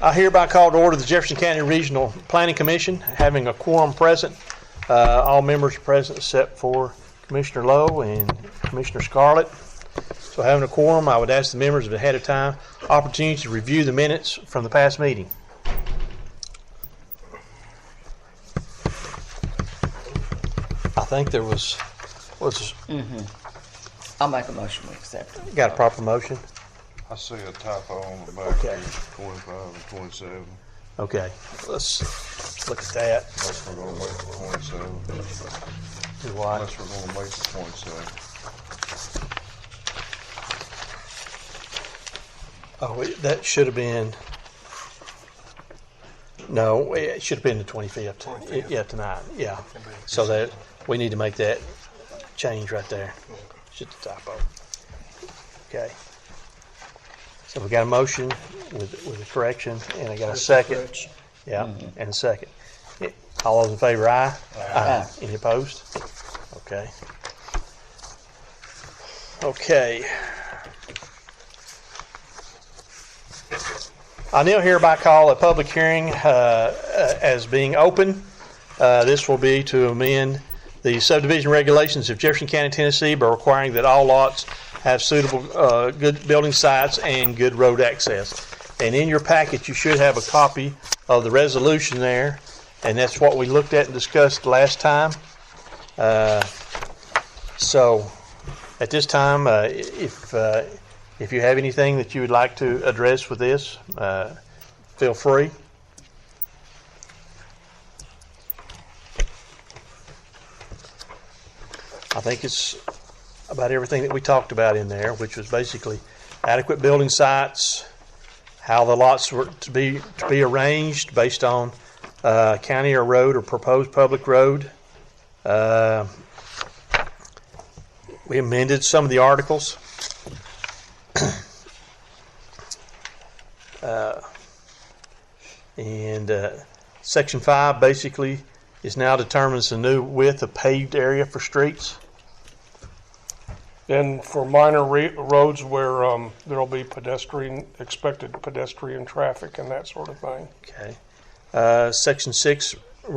I hereby call to order the Jefferson County Regional Planning Commission, having a quorum present. All members are present except for Commissioner Lowe and Commissioner Scarlett. So having a quorum, I would ask the members ahead of time opportunity to review the minutes from the past meeting. I think there was I'll make a motion to accept it. got a proper motion. I see a typo on the back Okay. of 25 and 27. Okay, let's look at that. Unless we're going to wait for 27. Do what? Unless we're going to wait for 27. Oh, that should have been. No, it should have been the 25th. Yeah, tonight. Yeah. So that we need to make that change right there. Just a typo. Okay. So we got a motion with a correction, and I got a second. Yeah, and a second. All those in favor, aye? Aye. Any opposed? Okay. Okay. I now hereby call a public hearing as being open. This will be to amend the subdivision regulations of Jefferson County, Tennessee by requiring that all lots have suitable good building sites and good road access. And in your packet you should have a copy of the resolution there, and that's what we looked at and discussed last time. So at this time, if you have anything that you would like to address with this, feel free. I think it's about everything that we talked about in there, which was basically adequate building sites, how the lots were to be arranged based on county or road or proposed public road. We amended some of the articles. Section 5 basically is now determines the new width of paved area for streets. And for minor roads where there'll be expected pedestrian traffic and that sort of thing. Okay. Section 6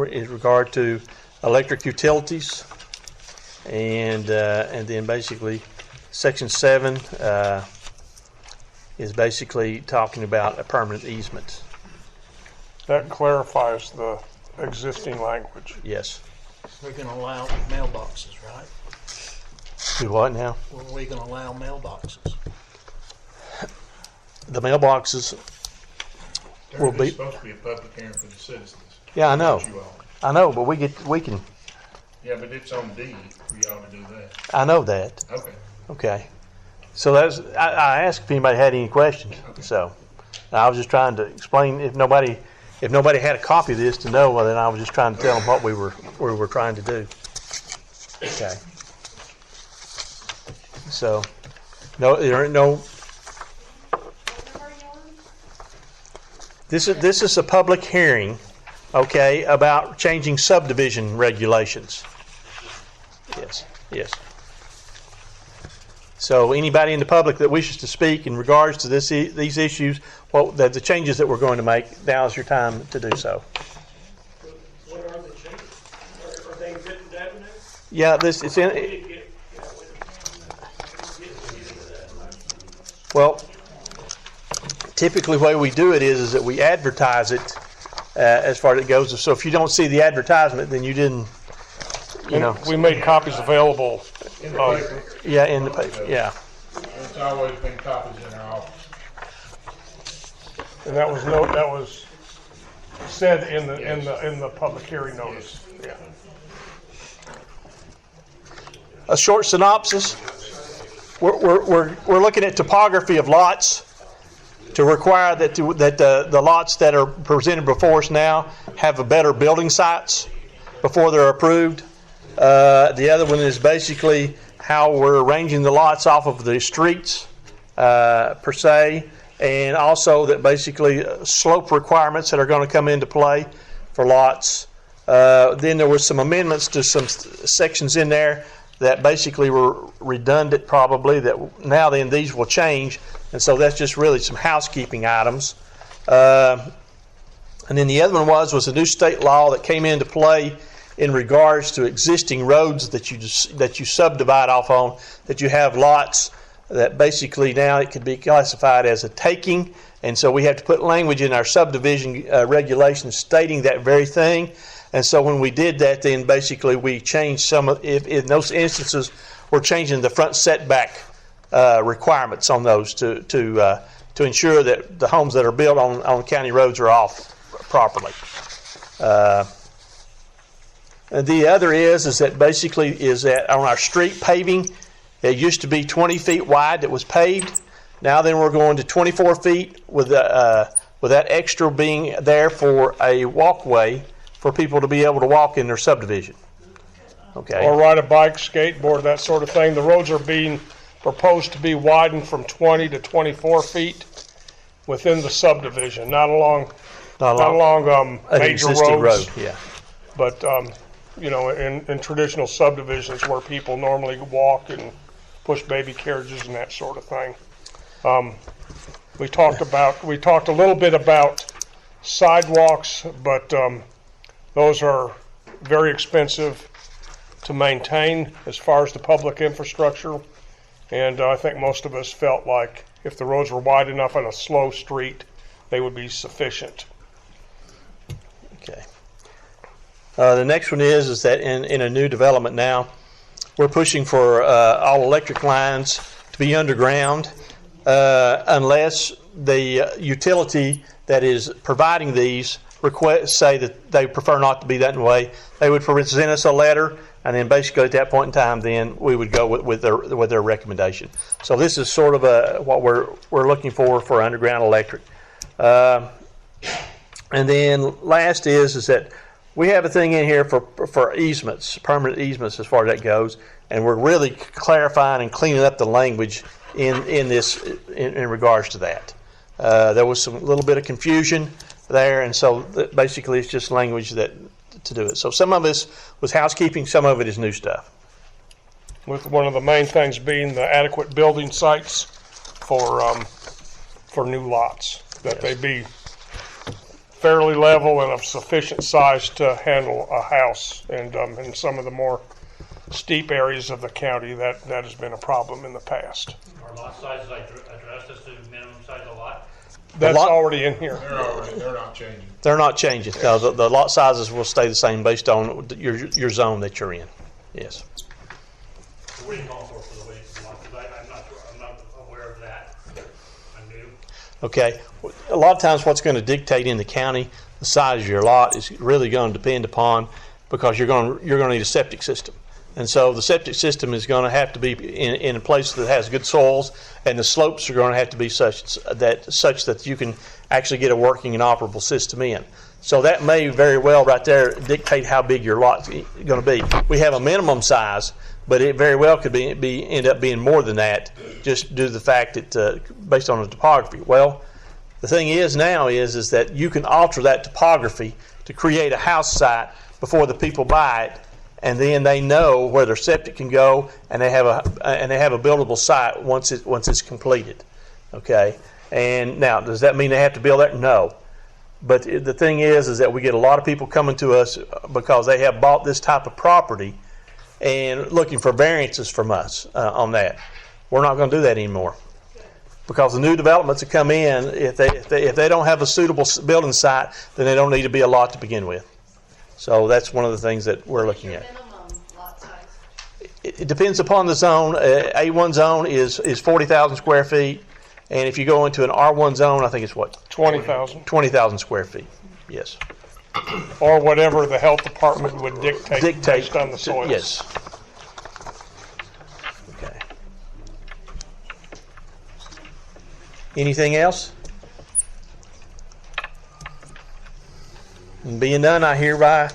is regard to electric utilities, and then basically Section 7 is basically talking about a permanent easement. That clarifies the existing language. Yes. We're going to allow mailboxes, right? Do what now? We're going to allow mailboxes. The mailboxes will It's be. supposed to be a public hearing for the citizens. Yeah, I know. Not you all. I know, but we can. Yeah, but it's on D for y'all to do that. I know that. Okay. Okay. So that's. I asked if anybody had any questions. Okay. So I was just trying to explain. If nobody had a copy of this to know, well, then I was just trying to tell them what we were trying to do. Okay. So, no, there ain't no. This is a public hearing, okay, about changing subdivision regulations. Yes. So, anybody in the public that wishes to speak in regards to these issues, the changes that we're going to make, now is your time to do so. What are the changes? Are they written down there? Yeah, it's in. Well, typically the way we do it is that we advertise it as far as it goes. So if you don't see the advertisement, then you didn't, We made copies available. In the paper, Yeah, in the paper. Yeah. it's always been copies in our office. And that was said in the public hearing notice. Yeah. A short synopsis. We're looking at topography of lots to require that the lots that are presented before us now have a better building sites before they're approved. The other one is basically how we're arranging the lots off of the streets per se, and also that basically slope requirements that are going to come into play for lots. Then there were some amendments to some sections in there that basically were redundant probably, that now then these will change, and so that's just really some housekeeping items. And then the other one was a new state law that came into play in regards to existing roads that you subdivide off on, that you have lots that basically now it could be classified as a taking. And so we have to put language in our subdivision regulations stating that very thing. And so when we did that, then basically we changed if in those instances, we're changing the front setback requirements on those to ensure that the homes that are built on county roads are off properly. And the other is that basically is that on our street paving, it used to be 20 feet wide that was paved. Now then we're going to 24 feet with that extra being there for a walkway for people to be able to walk in their subdivision. Okay. Or ride a bike, skateboard, that sort of thing. The roads are being proposed to be widened from 20 to 24 feet within the subdivision, not along an major existing roads, road. Yeah. but in traditional subdivisions where people normally walk and push baby carriages and that sort of thing. We talked a little bit about sidewalks, but those are very expensive to maintain as far as the public infrastructure. And I think most of us felt like if the roads were wide enough on a slow street, they would be sufficient. Okay. The next one is that in a new development now, we're pushing for all electric lines to be underground unless the utility that is providing these say that they prefer not to be that way. They would present us a letter, and then basically at that point in time, then we would go with their recommendation. So this is sort of what we're looking for underground electric. And then last is that we have a thing in here for easements, permanent easements as far as that goes, and we're really clarifying and cleaning up the language in this in regards to that. There was some little bit of confusion there, and so basically it's just language to do it. So some of this was housekeeping, some of it is new stuff. With one of the main things being the adequate building sites for new lots, that they be fairly level and of sufficient size to handle a house. And in some of the more steep areas of the county, that has been a problem in the past. Are lot sizes addressed as to minimum size of lot? That's already in here. They're not changing. They're not changing. No, the lot sizes will stay the same based on your zone that you're in. Yes. What are you calling for the way lot? I'm not aware of that. I'm new. Okay. A lot of times what's going to dictate in the county the size of your lot is really going to depend upon, because you're going to need a septic system. And so the septic system is going to have to be in a place that has good soils, and the slopes are going to have to be such that you can actually get a working and operable system in. So that may very well right there dictate how big your lot's going to be. We have a minimum size, but it very well could end up being more than that, just due to the fact that based on the topography. Well, the thing is now is that you can alter that topography to create a house site before the people buy it, and then they know where their septic can go, and they have a buildable site once it's completed. Okay, and now does that mean they have to build that? No, but the thing is that we get a lot of people coming to us because they have bought this type of property and looking for variances from us on that. We're not going to do that anymore, because the new developments that come in, if they don't have a suitable building site, then they don't need to be a lot to begin with. So that's one of the things that we're looking at. Minimum lot size? It depends upon the zone. A1 zone is 40,000 square feet, and if you go into an R1 zone, I think it's what? 20,000. 20,000 square feet. Yes. Or whatever the health department would dictate based on the soils. Yes. Okay. Anything else? And being done, I hereby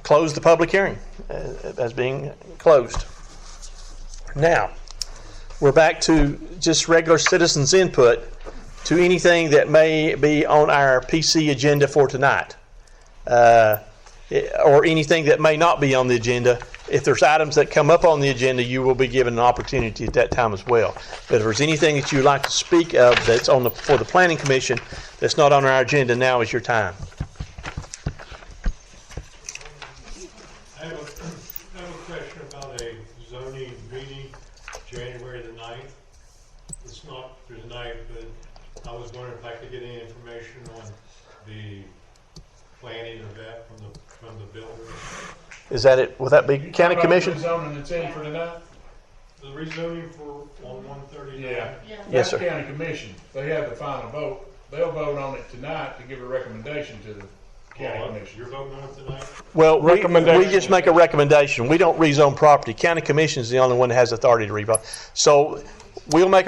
close the public hearing as being closed. Now, we're back to just regular citizens' input to anything that may be on our PC agenda for tonight, or anything that may not be on the agenda if there's items that come up on the agenda, you will be given an opportunity at that time as well. But if there's anything that you'd like to speak of that's for the Planning Commission that's not on our agenda, now is your time. I have a question about a zoning meeting, January the 9th. It's not for tonight, but I was wondering if I could get any information on the planning of that from the builder. Is that it? Will that be County Commission? Zoning that's in for tonight? The rezoning for on 139. Yeah. Yes, sir. That's County Commission. They have the final vote. They'll vote on it tonight to give a recommendation to the County Commission. You're voting on it tonight? Well, we Recommendation. just make a recommendation. We don't rezone property. County Commission is the only one that has authority to rezone. So we make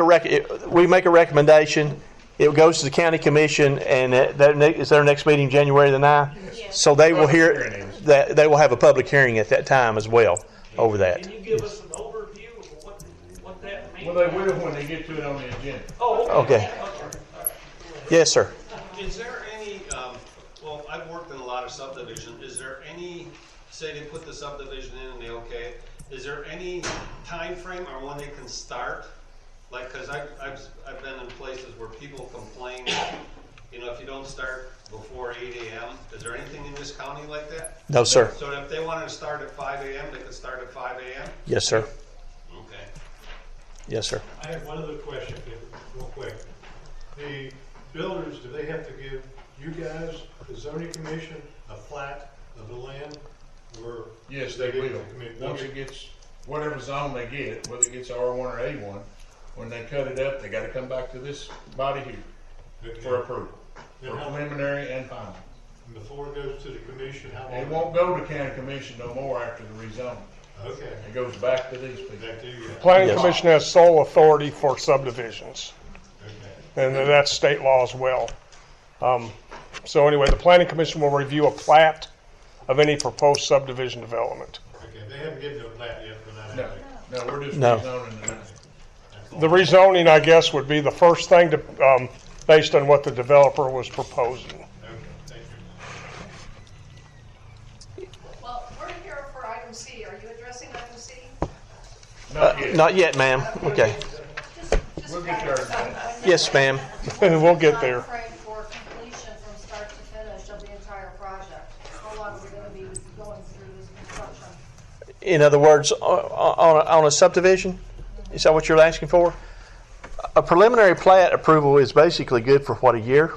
a recommendation. It goes to the County Commission, and is their next meeting January the 9th? So they will hear that. They will have a public hearing at that time as well over that. Can you give us an overview of what that means? Well, they will when they get to it on the agenda. Oh, Okay. Yes, sir. Is there any, well, I've worked in a lot of subdivisions, is there any, say they put the subdivision in and they okay, is there any time frame or when they can start? Like, cause I've been in places where people complain, you know, if you don't start before 8 a.m., is there anything in this county like that? No, sir. So if they wanted to start at 5 a.m., they could start at 5 a.m.? Yes, sir. Okay. Yes, sir. I have one other question, real quick. The builders, do they have to give you guys, the zoning commission, a plat of the land? Or Yes, they will. they'll Once get- it gets, whatever zone they get, whether it gets R1 or A1, when they cut it up, they gotta come back to this body here for approval. For Then how- preliminary and final. Before it goes to the commission, how long? It won't go to county commission no more after the rezone. Okay. It goes back to these people. Back to you guys. Planning Yes. Commission has sole authority for subdivisions, Okay. and that's state law as well. So anyway, the Planning Commission will review a plat of any proposed subdivision development. Okay, they haven't given no plat yet for that. No, have they? no, we're just No. rezoning tonight. The rezoning, I guess, would be the first thing to, based on what the developer was proposing. Okay, thank you. Well, we're here for item C. Are you addressing item C? Not yet. Not yet, ma'am. Okay. Just We'll get there in a minute. Yes, ma'am. We'll get there. Timeframe for completion from start to finish of the entire project. How long are we going to be going through this construction? In other words, on a subdivision, is that what you're asking for? A preliminary plat approval is basically good for what, a year?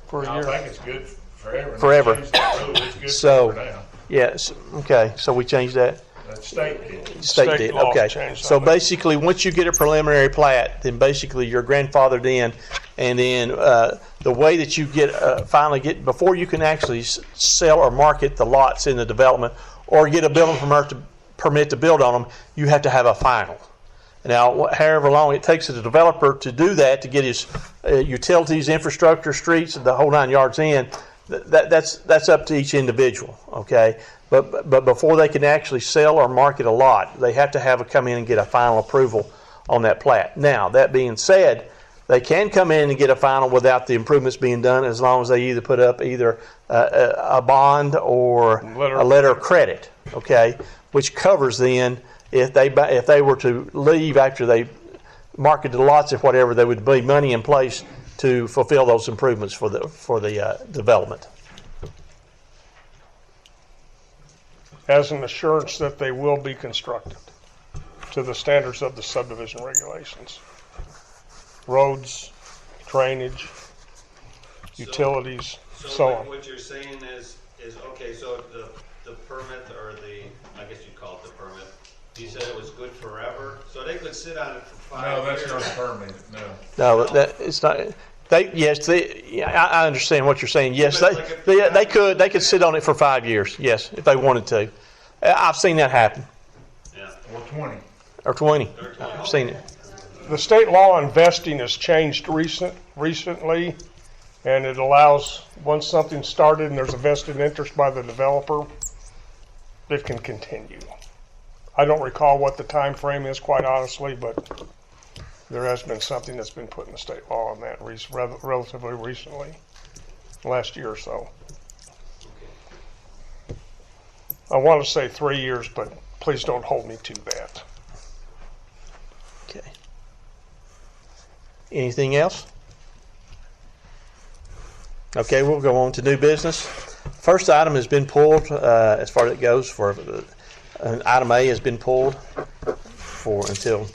For a I year. think it's good forever. Forever. It's good So- forever now. Yes. Okay. So we changed that. That's state did. State State did. law Okay. changed So that. basically, once you get a preliminary plat, then basically you're grandfathered in, and then the way that you get finally get before you can actually sell or market the lots in the development or get a building permit to build on them, you have to have a final. Now, however long it takes the developer to do that, to get his utilities, infrastructure, streets, the whole 9 yards in, that's up to each individual. Okay, but before they can actually sell or market a lot, they have to come in and get a final approval on that plat. Now, that being said, they can come in and get a final without the improvements being done, as long as they either put up a bond or a letter of credit. Okay, which covers then. If they were to leave after they marketed the lots, if whatever, there would be money in place to fulfill those improvements for the development. As an assurance that they will be constructed to the standards of the subdivision regulations. Roads, drainage, utilities, so on. What you're saying is okay, so the permit or I guess you'd call it the permit, you said it was good forever, so they could sit on it for 5 years. No, that's not a permit, no. No, it's not. I understand what you're saying. Yes, But they could sit on it for 5 years. Yes, if they wanted to. I've seen that happen. Yeah. Or 20. Or 20. I've seen it. The state law on vesting has changed recently, and it allows, once something's started and there's a vested interest by the developer, it can continue. I don't recall what the time frame is, quite honestly, but there has been something that's been put in the state law on that relatively recently, last year or so. I want to say 3 years, but please don't hold me to that. Okay. Anything else? Okay, we'll go on to new business. First item has been pulled, as far as it goes, for item A has been pulled for until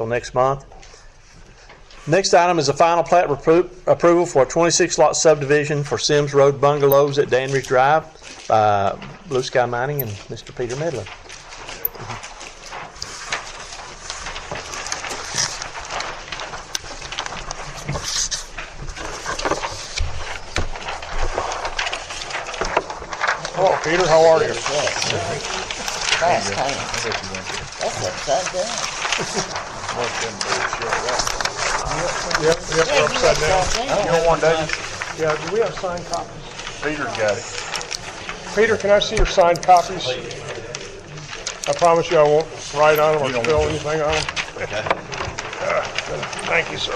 next month. Next item is a final plat approval for a 26-lot subdivision for Sims Road Bungalows at Danridge Drive by Blue Sky Mining and Mr. Peter Medlin. Hello, Peter, how are you? Fast time. That's upside down. Yep, we're upside down. You don't want that? Yeah, do we have signed copies? Peter's got it. Peter, can I see your signed copies? I promise you I won't write on them or spill anything on them. Okay. Thank you, sir.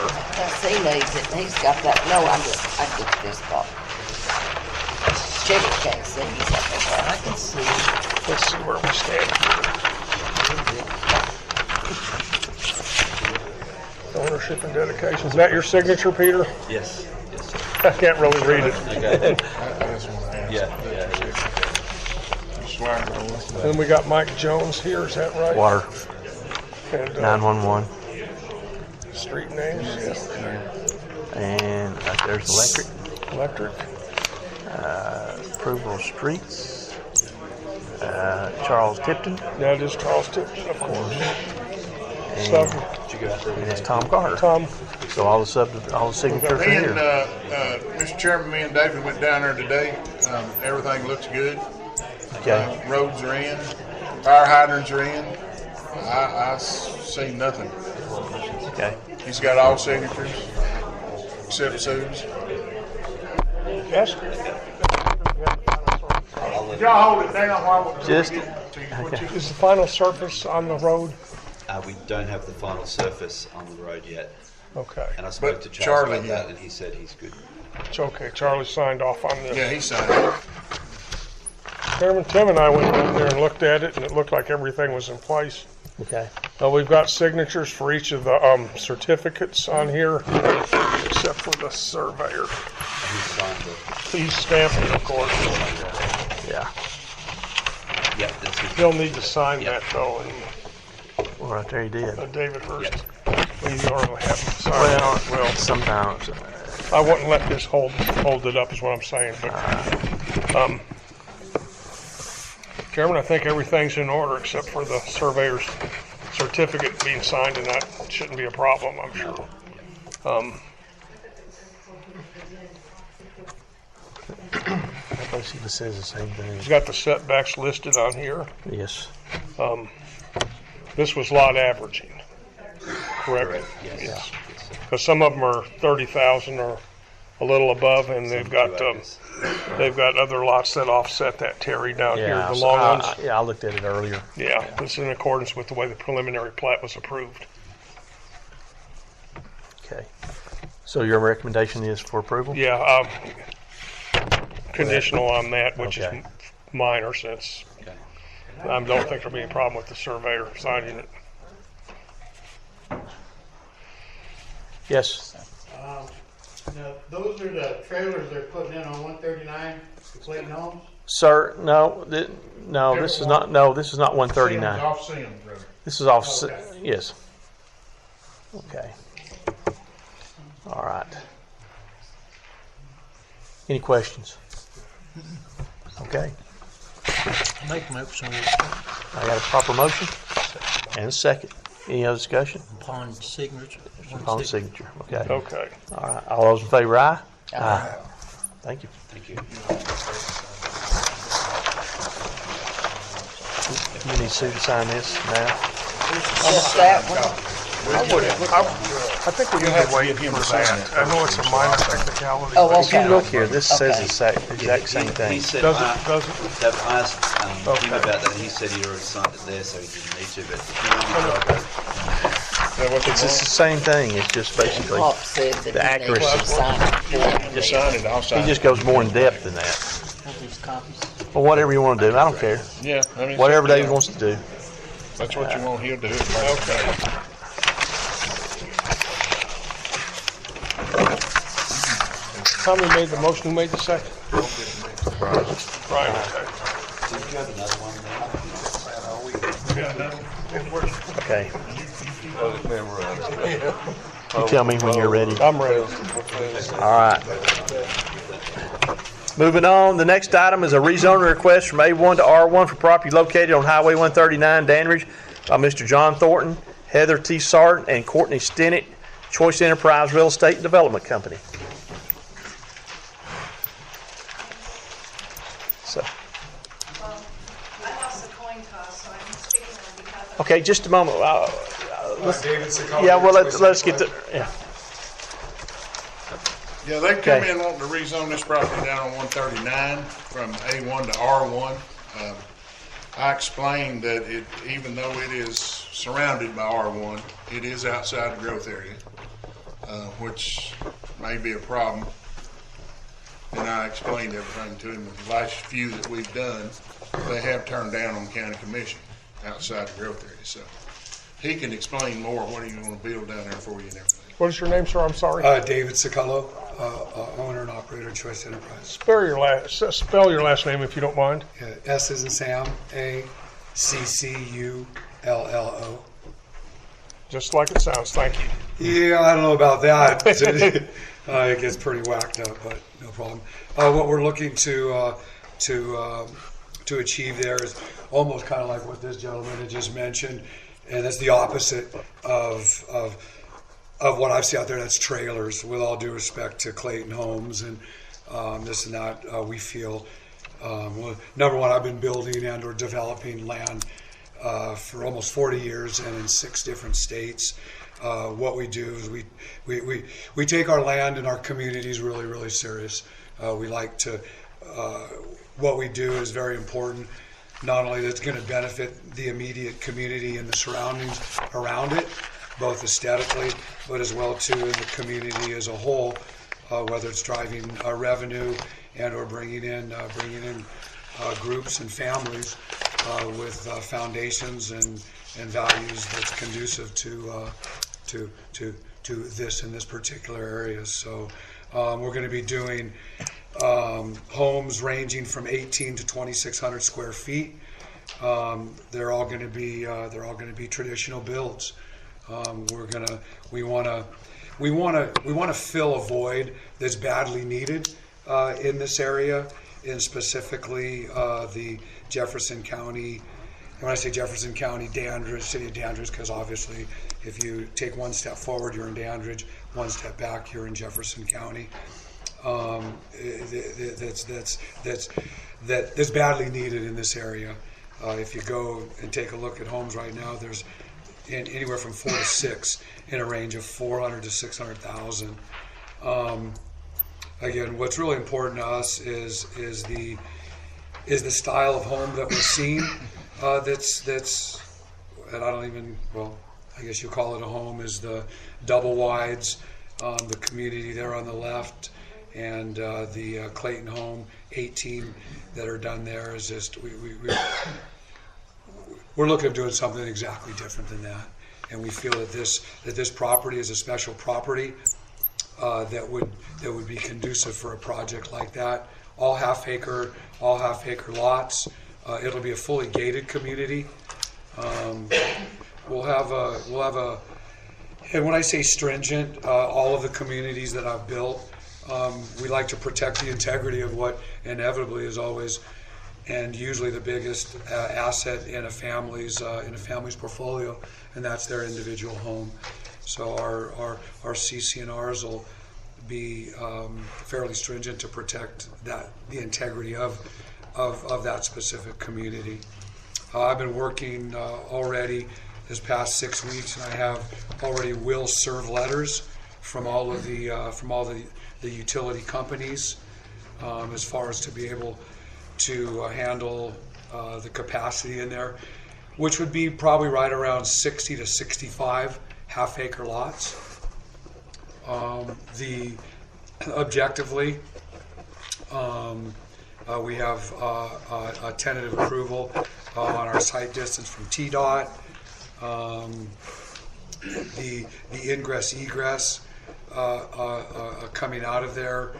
He needs it, and he's got that, no, I get this part. Chevy can't see, he's up there, I can see. Let's see where we stand here. Ownership and dedication. Is that your signature, Peter? Yes. Yes, sir. I can't really read it. Okay. Yeah. Then we got Mike Jones here, is that right? Water, And 911, street names, yeah. and right there's electric. Electric. Approval of streets. Charles Tipton. Yeah, it is Charles Tipton, of course. And, So, and it's Tom Carter. Tom, So all the signatures are Me and, here. Mr. Chairman, me and David went down there today. Everything looks good. Okay. Roads are in, fire hydrants are in. I see nothing. Okay. He's got all signatures, except Sue's. yes? Y'all hold it down while we're Just- Is the final surface on the road? We don't have the final surface on the road yet. Okay, And I spoke But to Charles Charlie, about that, yeah. and he said he's good. it's okay. Charlie signed off on this. Yeah, he signed it. Chairman Tim and I went down there and looked at it, and it looked like everything was in place. Okay. We've got signatures for each of the certificates on here, except for the surveyor. He signed it. He's stamped it, of course. Yeah. Yep, that's his. He'll need to sign that, though, and Well, right there you did. David Hurst. We normally have him sign Well, that as well. sometimes. I wouldn't let this hold it up, is what I'm saying, but, Chairman, I think everything's in order except for the surveyor's certificate being signed, and that shouldn't be a problem, I'm sure. I basically says the same thing. He's got the setbacks listed on here. Yes. This was lot averaging, correct? Yes. Because some of them are 30,000 or a little above, and they've got other lots that offset that, Terry, down here, Yeah. the so long ones. I looked at it earlier. Yeah, this is in accordance with the way the preliminary plat was approved. Okay. So your recommendation is for approval? Yeah, conditional on that, which Okay. is minor, since Okay. I don't think there'll be a problem with the surveyor signing it. Yes. Now, those are the trailers they're putting in on 139, the Clayton Homes? Sir, no, this is not 139. Off Sims, brother. This is off, Okay. yes. Okay. All right. Any questions? Okay. Make a motion I got a proper motion and a second. Any other discussion? upon signature. Upon signature, okay. Okay. All right, all those in favor, aye? Aye. Thank you. Thank you. You need Sue to sign this now? Just that one. I think we need to wait for that. I know it's a minor technicality. Oh, but If you okay. look here, this says Okay. the exact same He thing. said, Does it? I've asked him Okay. about that, and he said he'd already signed it there, so he didn't need to, but if you want me to, It's just the same thing, it's just basically, Pop said that the he needs accuracy. to sign it for me. Just sign it, I'll he sign it. just goes more in depth than that. Have these copies? Well, whatever you want to do, I don't care. Yeah, I mean. Whatever Dave wants to do. That's what you want, he'll do it. Okay. Tommy made the motion, who made the second? Brian, okay. Okay. You tell me when you're ready. I'm ready. All right. Moving on, the next item is a rezoning request from A1 to R1 for property located on Highway 139, Dandridge, by Mr. John Thornton, Heather T. Sarton, and Courtney Stinnett, Choice Enterprise Real Estate Development Company. So, I lost the coin toss, so I'm speaking on behalf of. okay, just a moment. David Secala. Yeah, well, let's get to, yeah. Yeah, they come Okay. in wanting to rezone this property down on 139 from A1 to R1. I explained that even though it is surrounded by R1, it is outside the growth area, which may be a problem. And I explained everything to him. The last few that we've done, they have turned down on county commission outside the growth area. So he can explain more what he's going to build down there for you and everything. What is your name, sir? I'm sorry. David Secala, owner and operator of Choice Enterprise. Spell your last name if you don't mind. Yeah, S as in Sam, A-C-C-U-L-L-O. Just like it sounds. Thank you. Yeah, I don't know about that. It gets pretty whacked up, but no problem. What we're looking to achieve there is almost kind of like what this gentleman had just mentioned, and that's the opposite of what I've seen out there. That's trailers. With all due respect to Clayton Homes and this and that, we feel well, number one, I've been building and or developing land for almost 40 years and in 6 different states. What we do is we take our land and our communities really, really serious. We like to, what we do is very important. Not only that's going to benefit the immediate community and the surroundings around it, both aesthetically, but as well too in the community as a whole, whether it's driving revenue and or bringing in groups and families with foundations and values that's conducive to this in this particular area. So we're going to be doing homes ranging from 18 to 2,600 square feet. They're all going to be traditional builds. We want to fill a void that's badly needed in this area, and specifically the Jefferson County. And when I say Jefferson County, Dandridge, city of Dandridge, because obviously if you take one step forward, you're in Dandridge, one step back, you're in Jefferson County. That's badly needed in this area. If you go and take a look at homes right now, there's anywhere from 4 to 6 in a range of 400 to 600,000. Again, what's really important to us is the style of home that we're seeing. That's and I don't even, well, I guess you call it a home, is the double wides, the community there on the left, and the Clayton home 18 that are done there is just we're looking at doing something exactly different than that, and we feel that this property is a special property that would be conducive for a project like that. All half acre lots. It'll be a fully gated community. We'll have a, and when I say stringent, all of the communities that I've built, we like to protect the integrity of what inevitably is always and usually the biggest asset in a family's portfolio, and that's their individual home. So our CC&Rs will be fairly stringent to protect the integrity of that specific community. I've been working already this past 6 weeks, and I have already will serve letters from all the utility companies as far as to be able to handle the capacity in there, which would be probably right around 60 to 65 half-acre lots. Objectively, We have a tentative approval on our site distance from TDOT. The ingress egress coming out of there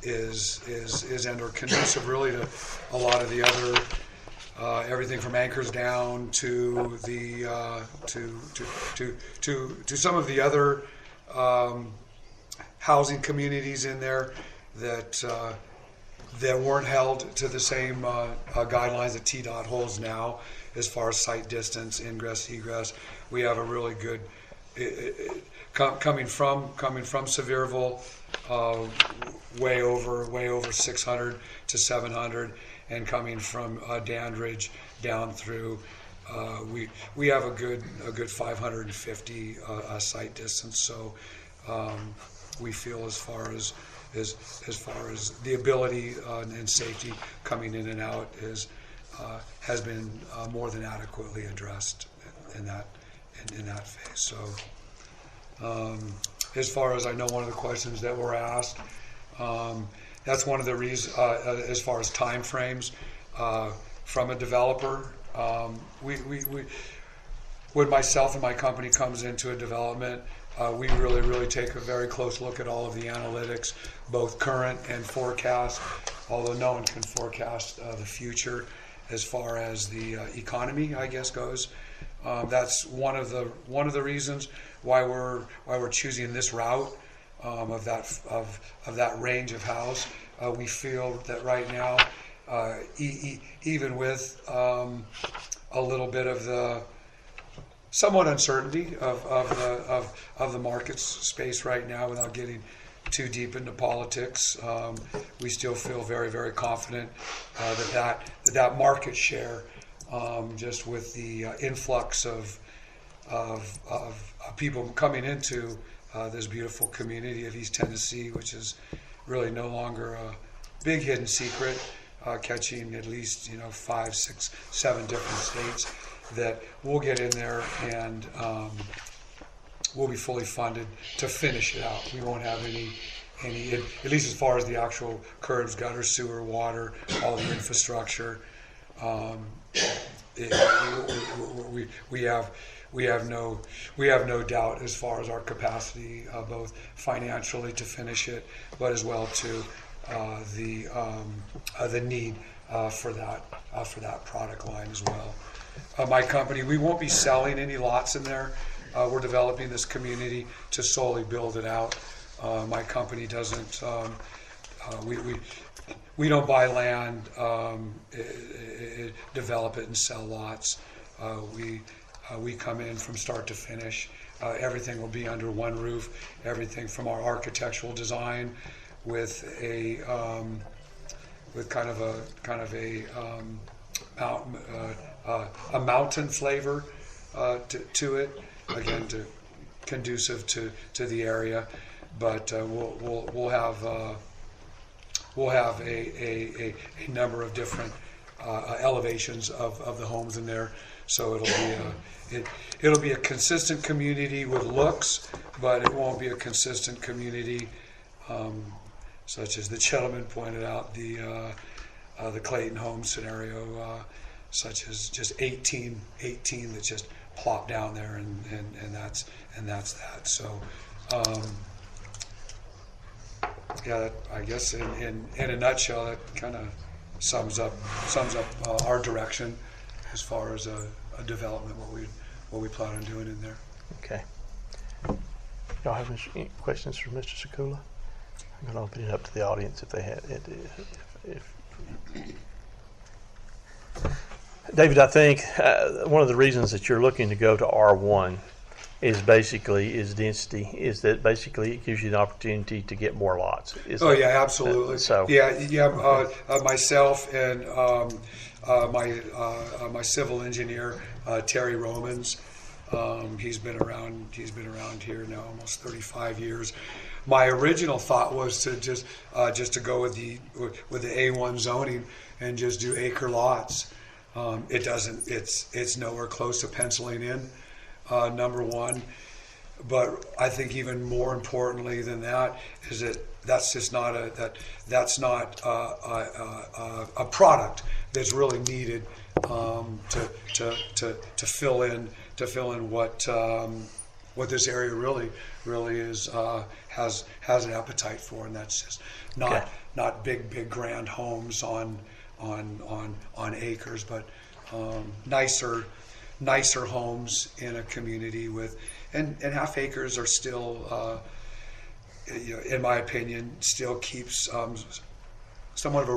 is under conducive really to a lot of the other everything from anchors down to the to some of the other housing communities in there that weren't held to the same guidelines that TDOT holds now as far as site distance, ingress, egress. We have a really good coming from Sevierville, way over 600 to 700, and coming from Dandridge down through. We have a good 550 site distance. So we feel as far as the ability and safety coming in and out has been more than adequately addressed in that phase. So as far as I know, one of the questions that were asked, that's one of the reasons as far as time frames from a developer. When myself and my company comes into a development, we really take a very close look at all of the analytics, both current and forecast, although no one can forecast the future as far as the economy, I guess, goes. That's one of the reasons why we're choosing this route of that range of house. We feel that right now, even with a little bit of the somewhat uncertainty of the market space right now, without getting too deep into politics, we still feel very confident that market share, just with the influx of people coming into this beautiful community of East Tennessee, which is really no longer a big hidden secret, catching at least 5, 6, 7 different states, that we'll get in there and we'll be fully funded to finish it out. We won't have any at least as far as the actual curbs, gutter, sewer, water, all the infrastructure. We have no doubt as far as our capacity, both financially to finish it, but as well to the need for that product line as well. My company, we won't be selling any lots in there. We're developing this community to solely build it out. My company doesn't. We don't buy land, develop it, and sell lots. We come in from start to finish. Everything will be under one roof. Everything from our architectural design, with a kind of a mountain flavor to it. Again, conducive to the area, but we'll have a number of different elevations of the homes in there. So it'll be a consistent community with looks, but it won't be a consistent community, such as the gentleman pointed out, the Clayton home scenario, such as just 18 that just plop down there, and that's that. So yeah, I guess in a nutshell, that kind of sums up our direction as far as a development, what we plan on doing in there. Okay. Y'all have any questions for Mr. Sekula? I'm going to open it up to the audience if they have it. David, I think one of the reasons that you're looking to go to R1 is density. Is that basically it gives you the opportunity to get more lots? Yeah, absolutely. Myself and my civil engineer, Terry Romans. He's been around here now almost 35 years. My original thought was to just to go with the A1 zoning and just do acre lots. It doesn't. It's nowhere close to penciling in. Number one, but I think even more importantly than that is that that's just not that's not a product that's really needed to fill in what this area really is has an appetite for, and that's just not big grand homes on acres, but nicer homes in a community with, and half acres are still, in my opinion, still keeps somewhat of a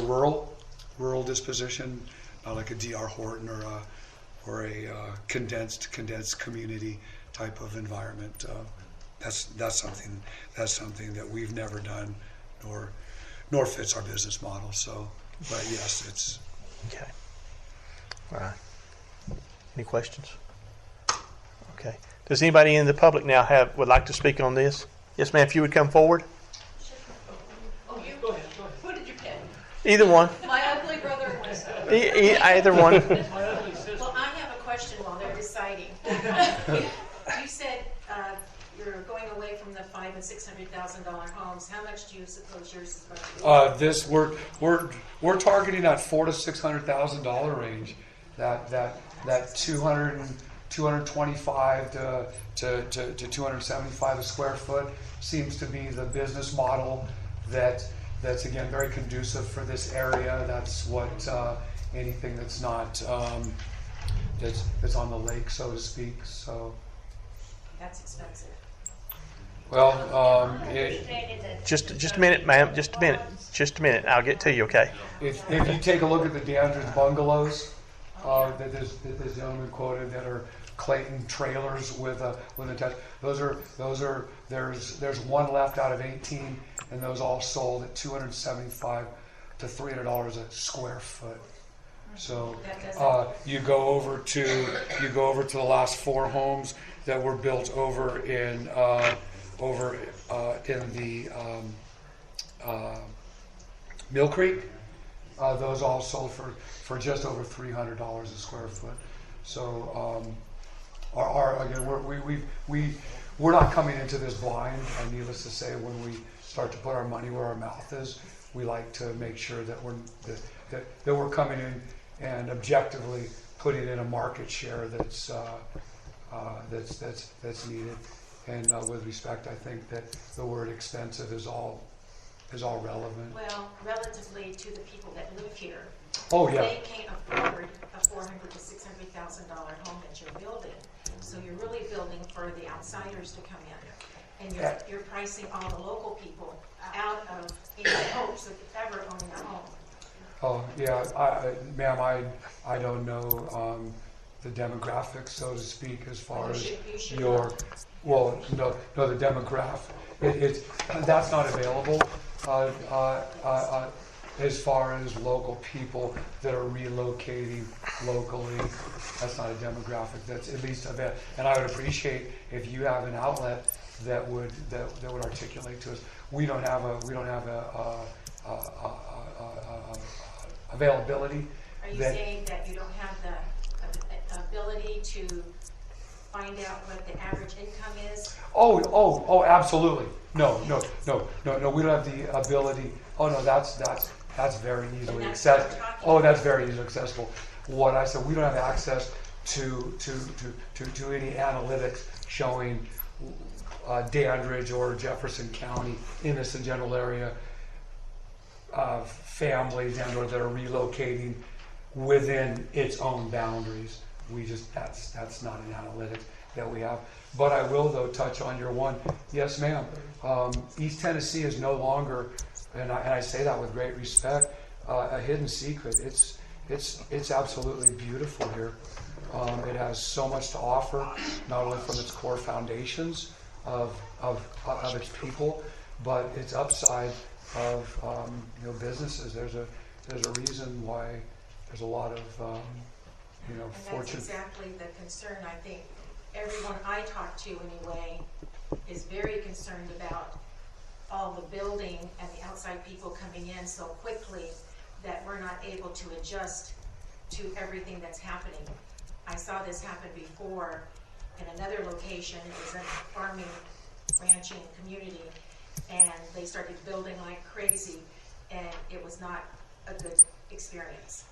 rural disposition, not like a D.R. Horton or a condensed community type of environment. That's something that we've never done, nor fits our business model. So, but yes, it's Okay. All right. Any questions? Okay. Does anybody in the public now would like to speak on this? Yes, ma'am. If you would come forward. Oh, you? Go ahead. Who did you pick? Either one. My ugly brother and my son. Either one. Well, I have a question while they're deciding. You said you're going away from the $500,000 and $600,000 homes. How much do you suppose yours is going to be? We're targeting that $400,000 to $600,000 range. That 225 to 275 a square foot seems to be the business model that's again very conducive for this area. That's what anything that's not that's on the lake, so to speak. So That's expensive. well, Just a minute, ma'am. Just a minute. I'll get to you. Okay. if you take a look at the Dandridge bungalows that this gentleman quoted, that are Clayton trailers with attached, there's one left out of 18, and those all sold at $275 to $300 a square foot. So you go over to the last 4 homes that were built over in the Mill Creek. Those all sold for just over $300 a square foot. So again, we're not coming into this blind. Needless to say, when we start to put our money where our mouth is, we like to make sure that we're coming in and objectively putting in a market share that's needed. And with respect, I think that the word expensive is all relevant. Well, relatively to the people that live here. Oh yeah. They can't afford a $400,000 to $600,000 home that you're building. So you're really building for the outsiders to come in, and you're pricing all the local people out of any hopes of ever owning a home. Oh yeah, ma'am, I don't know the demographics, so to speak, as far as your. Well, no, the demographic. That's not available as far as local people that are relocating locally. That's not a demographic that's at least available. And I would appreciate if you have an outlet that would articulate to us. We don't have availability. Are you saying that you don't have the ability to find out what the average income is? Oh, absolutely. No. We don't have the ability. Oh no, that's very easily accessible. Oh, that's very easily accessible. What I said, we don't have access to any analytics showing Dandridge or Jefferson County in this general area families and or that are relocating within its own boundaries. That's not an analytic that we have. But I will though touch on your one. Yes, ma'am. East Tennessee is no longer, and I say that with great respect, a hidden secret. It's absolutely beautiful here. It has so much to offer, not only from its core foundations of its people, but its upside of businesses. There's a reason why there's a lot of and fortune. that's exactly the concern. I think everyone I talk to anyway is very concerned about all the building and the outside people coming in so quickly that we're not able to adjust to everything that's happening. I saw this happen before in another location. It was a farming, ranching community, and they started building like crazy, and it was not a good experience.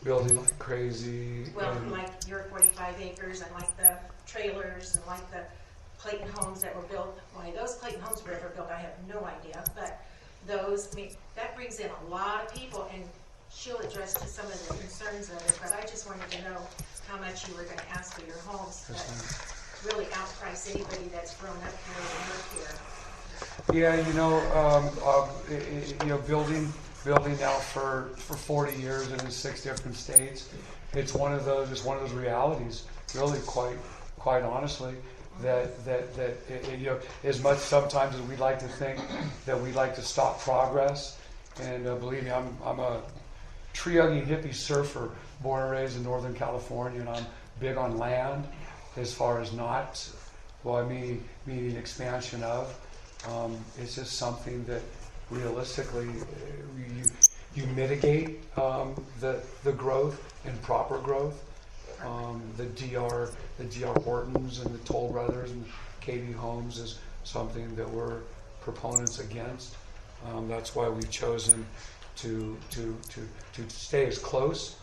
Building like crazy. Well, and- like your 45 acres and like the trailers and like the Clayton homes that were built. Why those Clayton homes were ever built, I have no idea, but those, I mean, that brings in a lot of people, and she'll address to some of the concerns of it, but I just wanted to know how much you were gonna ask for your homes, but really outprice anybody that's grown up here and lived here. Yeah, building now for 40 years and in 6 different states, it's one of those realities, really, quite honestly, that as much sometimes as we'd like to think that we'd like to stop progress, and believe me, I'm a tree-hugging hippie surfer, born and raised in Northern California, and I'm big on land as far as not, meaning expansion of. It's just something that realistically you mitigate the growth and proper growth. The DR Hortons and the Toll Brothers and KB Homes is something that we're proponents against. That's why we've chosen to stay as close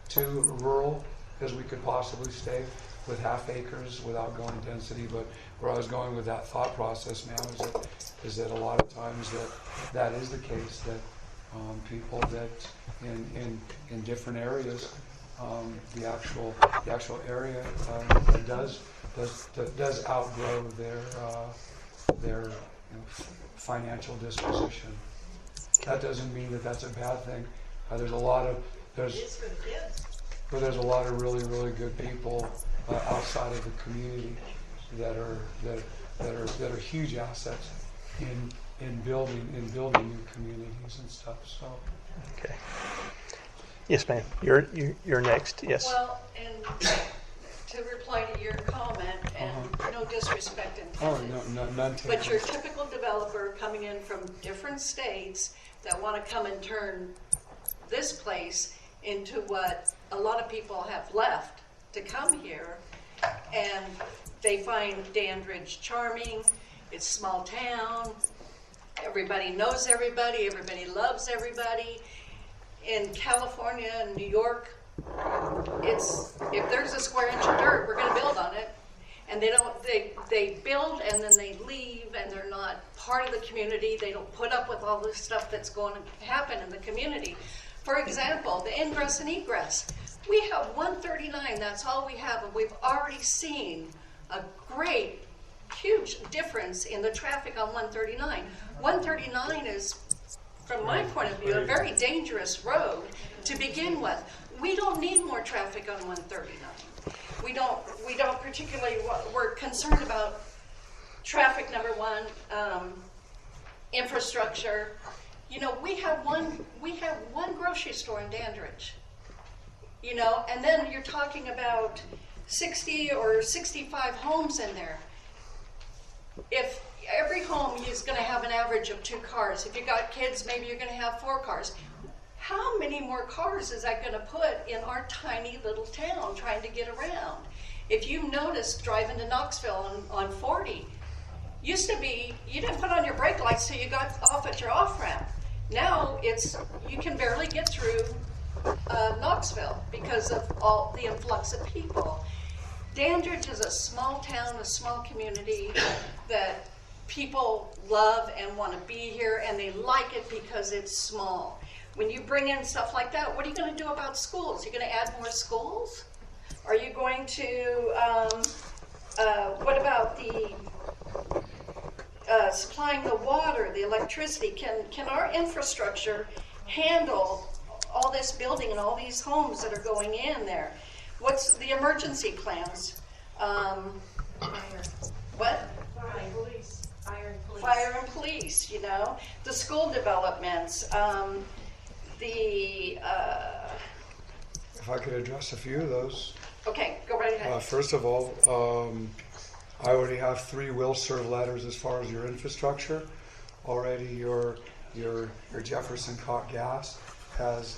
to rural as we could possibly stay, with half acres without going density. But where I was going with that thought process now is that a lot of times that is the case, that people that in different areas, the actual area does outgrow their financial disposition. That doesn't mean that that's a bad thing. There's a lot of really good people outside of the community that are huge assets in building new communities and stuff. So. Okay. Yes, ma'am. You're next. Yes. Well, and to reply to your comment, and no disrespect intended, none taken. but your typical developer coming in from different states that want to come and turn this place into what a lot of people have left to come here, and they find Dandridge charming. It's small town. Everybody knows everybody. Everybody loves everybody. In California and New York, it's, if there's a square inch of dirt, we're going to build on it. And they build and then they leave, and they're not part of the community. They don't put up with all this stuff that's going to happen in the community. For example, the ingress and egress. We have 139, that's all we have, and we've already seen a great, huge difference in the traffic on 139. 139 is, from my point of view, a very dangerous road to begin with. We don't need more traffic on 139. We don't particularly, we're concerned about traffic, number one, infrastructure. You know, we have one grocery store in Dandridge, you know, and then you're talking about 60 or 65 homes in there. If every home is going to have an average of 2 cars, if you got kids, maybe you're going to have 4 cars. How many more cars is that going to put in our tiny little town trying to get around? If you noticed driving to Knoxville on 40, used to be, you didn't put on your brake lights till you got off at your off-ramp. Now you can barely get through Knoxville because of all the influx of people. Dandridge is a small town, a small community that people love and want to be here, and they like it because it's small. When you bring in stuff like that, what are you going to do about schools? Are you going to add more schools? Are you going to, what about the supplying the water, the electricity? Can our infrastructure handle all this building and all these homes that are going in there? What's the emergency plans? What? Fire and police, you know, the school developments, If I could address a few of those. Okay, go right ahead. First of all, I already have 3 will-serve letters as far as your infrastructure. Already your Jefferson caught gas has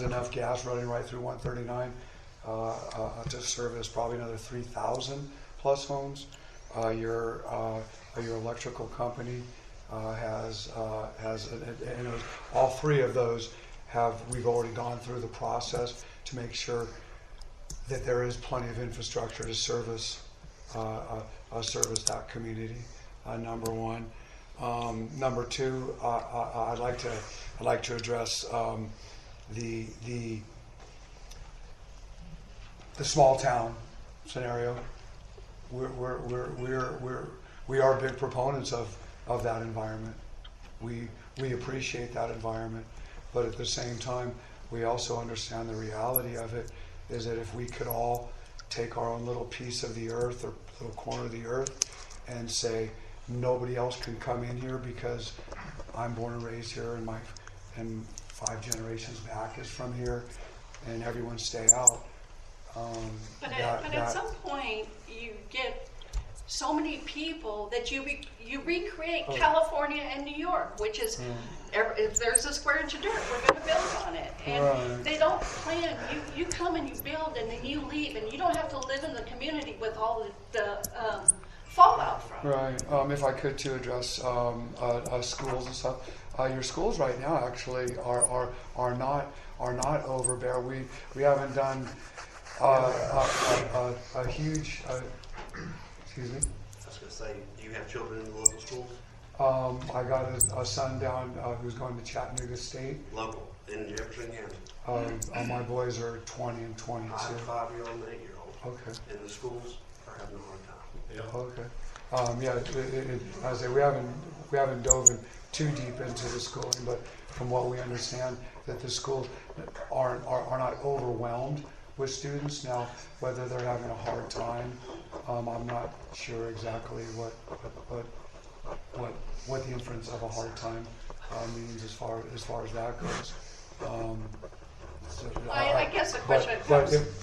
enough gas running right through 139 to service probably another 3,000 plus homes. your electrical company has, and all three of those we've already gone through the process to make sure that there is plenty of infrastructure to service that community. Number one. Number two, I'd like to address the small town scenario. We are big proponents of that environment. We appreciate that environment, but at the same time, we also understand the reality of it is that if we could all take our own little piece of the earth or little corner of the earth and say nobody else can come in here because I'm born and raised here and 5 generations back is from here, and everyone stay out. But at some point, you get so many people that you recreate California and New York, which is if there's a square inch of dirt, we're going to build on it. And they don't plan. You come and you build, and then you leave, and you don't have to live in the community with all the fallout from it. Right. If I could to address schools and stuff, your schools right now actually are not overbear. We haven't done a huge. Excuse me. I was going to say, do you have children in the local schools? I got a son down who's going to Chattanooga State. Local, in Jefferson County. My boys are 20 and 22. I have a 5-year-old and an 8-year-old. Okay. And the schools are having a hard time. Okay. I say we haven't dove in too deep into the schooling, but from what we understand, that the schools are not overwhelmed with students. Now, whether they're having a hard time, I'm not sure exactly what the inference of a hard time means as far as that goes. I guess the question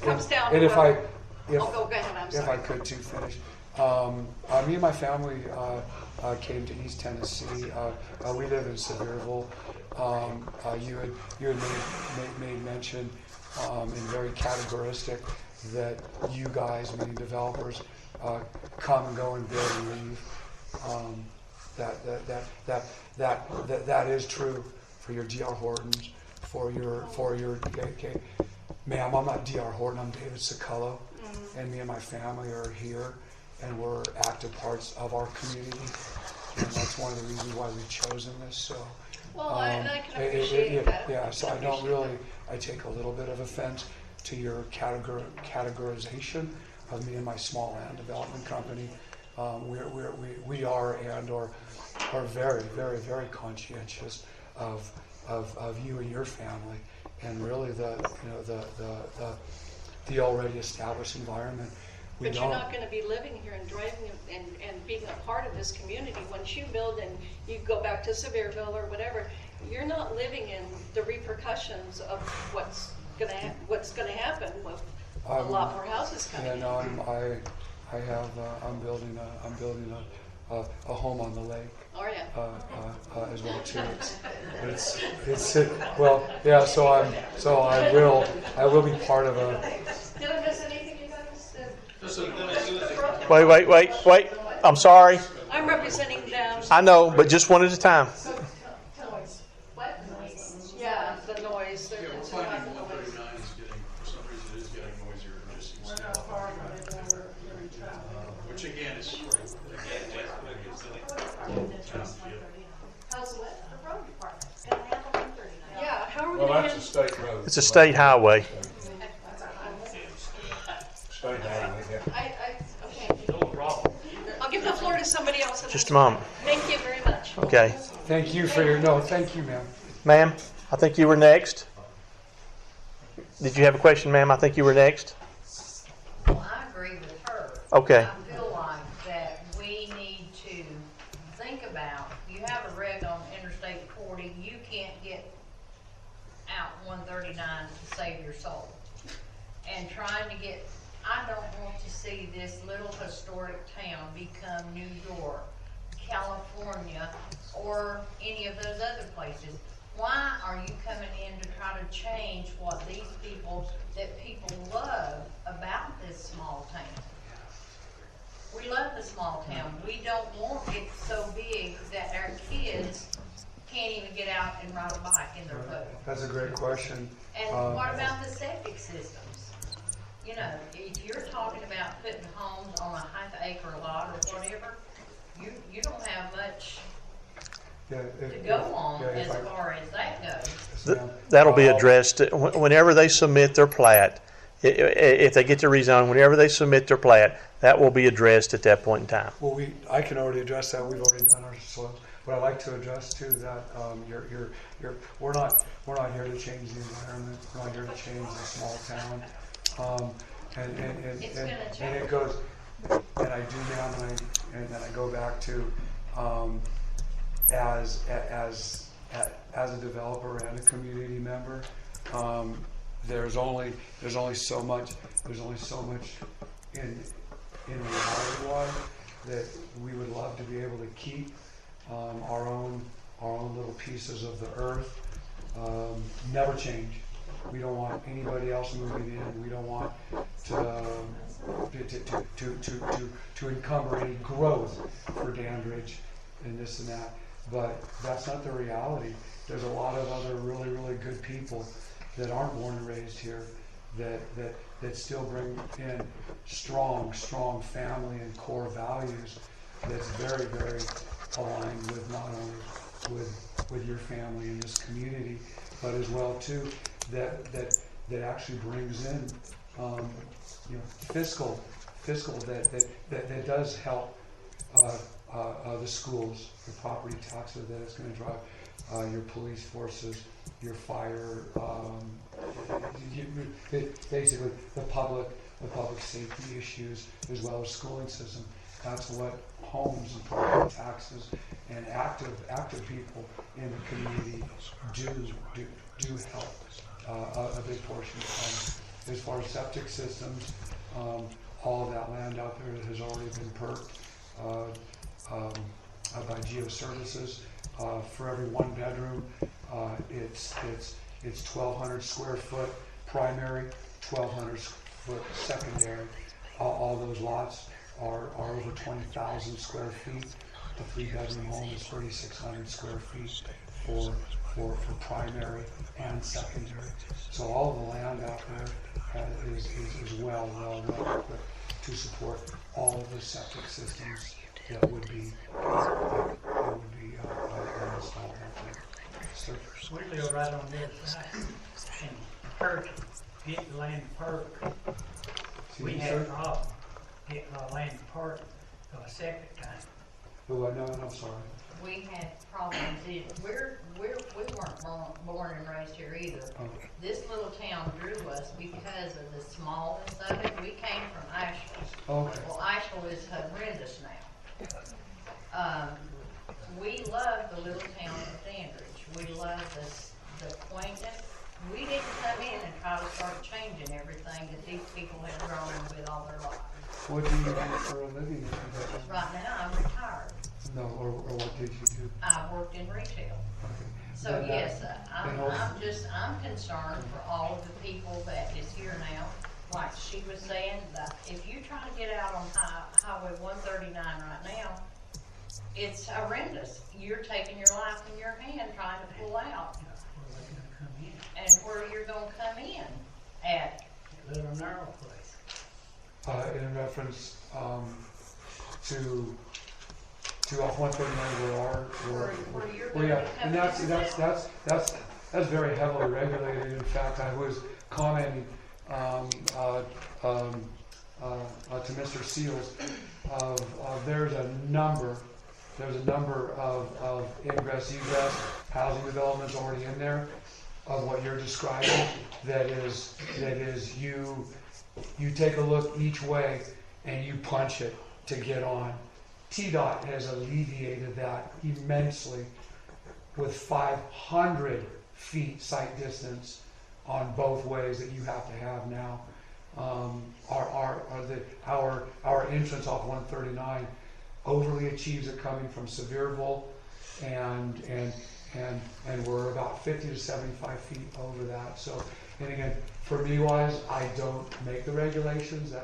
comes down to go ahead. If I could to finish. Me and my family came to East Tennessee. We live in Sevierville. You had made mention and very categoristic that you guys, meaning developers, come and go and build and leave. That is true for your D.R. Hortons, for your ma'am, I'm not D.R. Horton, I'm David Cicullo, and me and my family are here, and we're active parts of our community, and that's one of the reasons why we've chosen this. So, I can appreciate that. Yeah, so I take a little bit of offense to your categorization of me and my small land development company. We are very, very, very conscientious of you and your family, and really the already established environment. But you're not going to be living here and driving and being a part of this community. Once you build and you go back to Sevierville or whatever, you're not living in the repercussions of what's going to happen with a lot more houses coming in. No, I'm building a home on the lake. Oh yeah. As well too. So I will be part of a. Did I miss anything, you guys? Wait. I'm sorry. I'm representing them. I know, but just one at a time. What? Yeah, the noise. Yeah, we're finding 139 is getting, for some reason, is getting noisier than just used to. Which again is How's what? The road department. Yeah, how are we well, going to that's a state road. It's a state highway. State highway, yeah. Okay. I'll give the floor to somebody else. Just a moment. Thank you very much. Okay. Thank you, ma'am. Ma'am, I think you were next. Did you have a question, ma'am? I think you were next. Well, I agree with her. Okay. I feel like that we need to think about, you have a wreck on Interstate 40, you can't get out 139 to save your soul. And trying to get, I don't want to see this little historic town become New York, California, or any of those other places. Why are you coming in to try to change what these people, that people love about this small town? We love love the small town. We don't want it so big that our kids can't even get out and ride a bike in their boat. That's a great question. And what about the septic systems? You know, if you're talking about putting homes on a half-acre lot or whatever, you don't have much to go on as far as that goes. That'll be addressed whenever they submit their plat. If they get to rezone, whenever they submit their plat, that will be addressed at that point in time. Well, I can already address that. We've already done our soils. But I'd like to address too that we're not here to change the environment. We're not here to change the small town. And it goes, and I do now, and then I go back to as a developer and a community member. There's only so much in reality-wise that we would love to be able to keep our own little pieces of the earth. Never change. We don't want anybody else moving in. We don't want to encumber any growth for Dandridge and this and that. But that's not the reality. There's a lot of other really, really good people that aren't born and raised here that still bring in strong family and core values that's very, very aligned with not only with your family in this community, but as well too that actually brings in fiscal that does help the schools, the property taxes that it's going to drive, your police forces, your fire, basically the public safety issues as well as schooling system. That's what homes and property taxes and active people in the community do help a big portion. As far as septic systems, all of that land out there has already been perked by Geoservices. For every one bedroom, it's 1,200 square foot primary, 1,200 foot secondary. All those lots are over 20,000 square feet. The 3-bedroom home is 3,600 square feet for primary and secondary. So all the land out there is well equipped to support all of the septic systems that would be installed out there. So, We live right on the other side, and Perk, get the land Perk. We had a problem getting our land Perk to a septic tank. oh, no, I'm sorry. We had problems. We weren't born and raised here either. Okay. This little town drew us because of the smallness of it. We came from Asheville. Okay. Well, Asheville is horrendous now. We love the little town of Dandridge. We love the quaintness. We didn't come in and try to start changing everything that these people have grown with all their lives. What do you do for a living? Right now, I'm retired. No, or what did you do? I worked in retail. Okay. So Then yes, then I'm concerned for all of the people that is here now. Like she was saying, that if you try to get out on Highway 139 right now, it's horrendous. You're taking your life in your hand trying to pull out. And where you're gonna come in at? Little narrow place. In reference to off 139 Where you're well, yeah, gonna and that's very heavily regulated. In fact, I was commenting to Mr. Seals of there's a number of ingress egress housing developments already in there of what you're describing. That is you take a look each way and you punch it to get on. TDOT has alleviated that immensely with 500 feet sight distance on both ways that you have to have now. Our entrance off 139 overly achieves it coming from Sevierville, and we're about 50 to 75 feet over that. So, and again, for me wise, I don't make the regulations.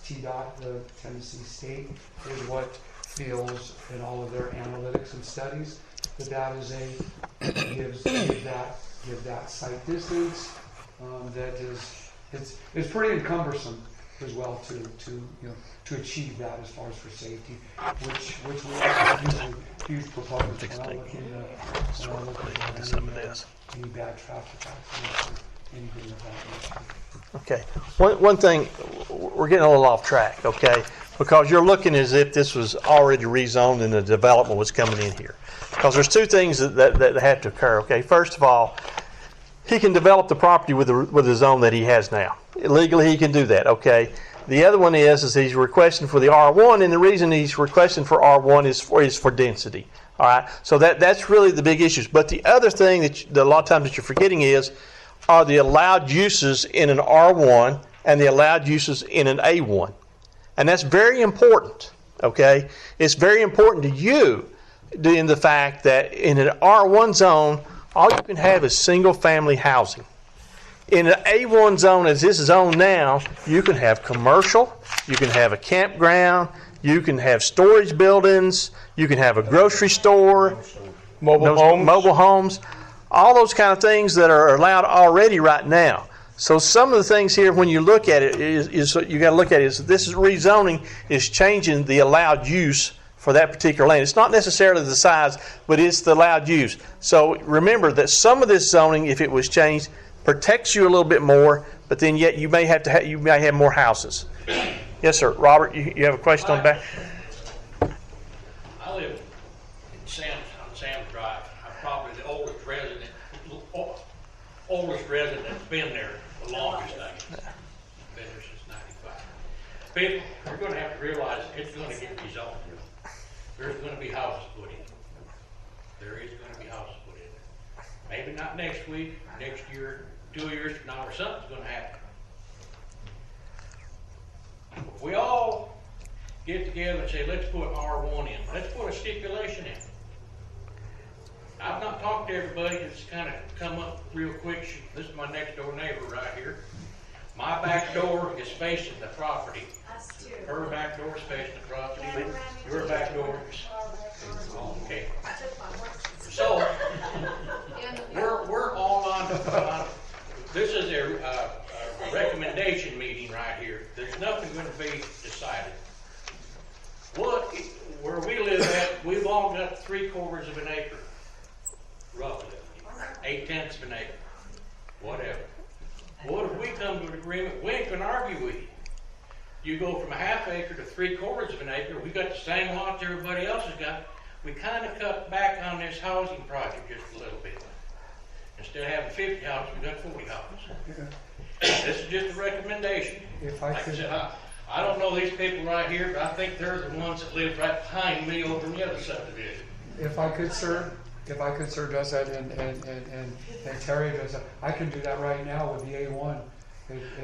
TDOT, the Tennessee State, is what feels in all of their analytics and studies that is give that site distance. That is, it's pretty cumbersome as well to achieve that as far as for safety, which we are usually huge proponents when I look at any bad traffic accidents or anything of that nature. Okay. One thing, we're getting a little off track, okay? Because you're looking as if this was already rezoned and the development was coming in here. Because there's two things that have to occur, okay? First of all, he can develop the property with the zone that he has now. Legally, he can do that, okay? The other one is he's requesting for the R1, and the reason he's requesting for R1 is for density, all right? So that's really the big issues. But the other thing that a lot of times that you're forgetting are the allowed uses in an R1 and the allowed uses in an A1. And that's very important, okay? It's very important to you in the fact that in an R1 zone, all you can have is single-family housing. In an A1 zone, as this is on now, you can have commercial, you can have a campground, you can have storage buildings, you can have a grocery store, mobile homes, all those kind of things that are allowed already right now. So some of the things here, when you look at it, is you got to look at it is this is rezoning is changing the allowed use for that particular land. It's not necessarily the size, but it's the allowed use. So remember that some of this zoning, if it was changed, protects you a little bit more, but then yet you may have more houses. Yes, sir. Robert, you have a question on back? I live in Sam's Drive. I'm probably the oldest resident that's been there the longest. I've been there since '95. People, you're going to have to realize it's going to get rezoned. There's going to be houses put in. There is going to be houses put in there. Maybe not next week, next year, 2 years from now, or something's going to happen. If we all get together and say, let's put R1 in, let's put a stipulation in. I've not talked to everybody. It's kind of come up real quick. This is my next door neighbor right here. My back door is facing the property. Her back door is facing the property. Your back door is. Okay. So, we're all on, this is a recommendation meeting right here. There's nothing going to be decided. Where we live at, we've all got 3/4 of an acre. Roughly. 8/10 of an acre. Whatever. What if we come to an agreement? We ain't gonna argue with you. You go from a 1/2 acre to 3/4 of an acre. We got the same lots everybody else has got. We kind of cut back on this housing project just a little bit. Instead of having 50 houses, we got 40 houses. This is just a recommendation. Like I said, I don't know these people right here, but I think they're the ones that live right behind me over in the other subdivision. If I could, sir, address that, and Terry address that, I can do that right now with the A1.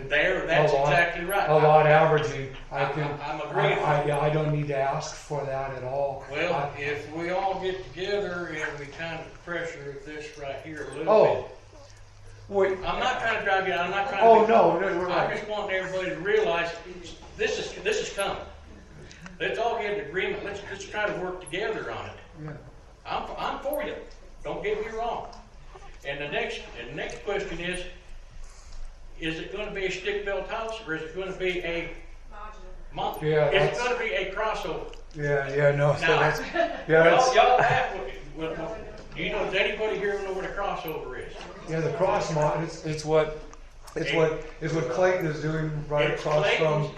That's exactly right. A lot averaging. I'm agreeing. I don't need to ask for that at all. Well, if we all get together and we kind of pressure this right here a little bit. Wait. I'm not trying to drive you. I'm not trying to. No, we're I just want everybody to realize this is coming. Let's all get an agreement. Let's try to work together on it. Yeah. I'm for you. Don't get me wrong. And the next question is it going to be a stick-built house or is it going to be a modular? Yeah, is it going to be a crossover? Yeah, no. Now, y'all laugh with do you know, does anybody here know what a crossover is? Yeah, the cross mod. It's what Clayton is doing right across from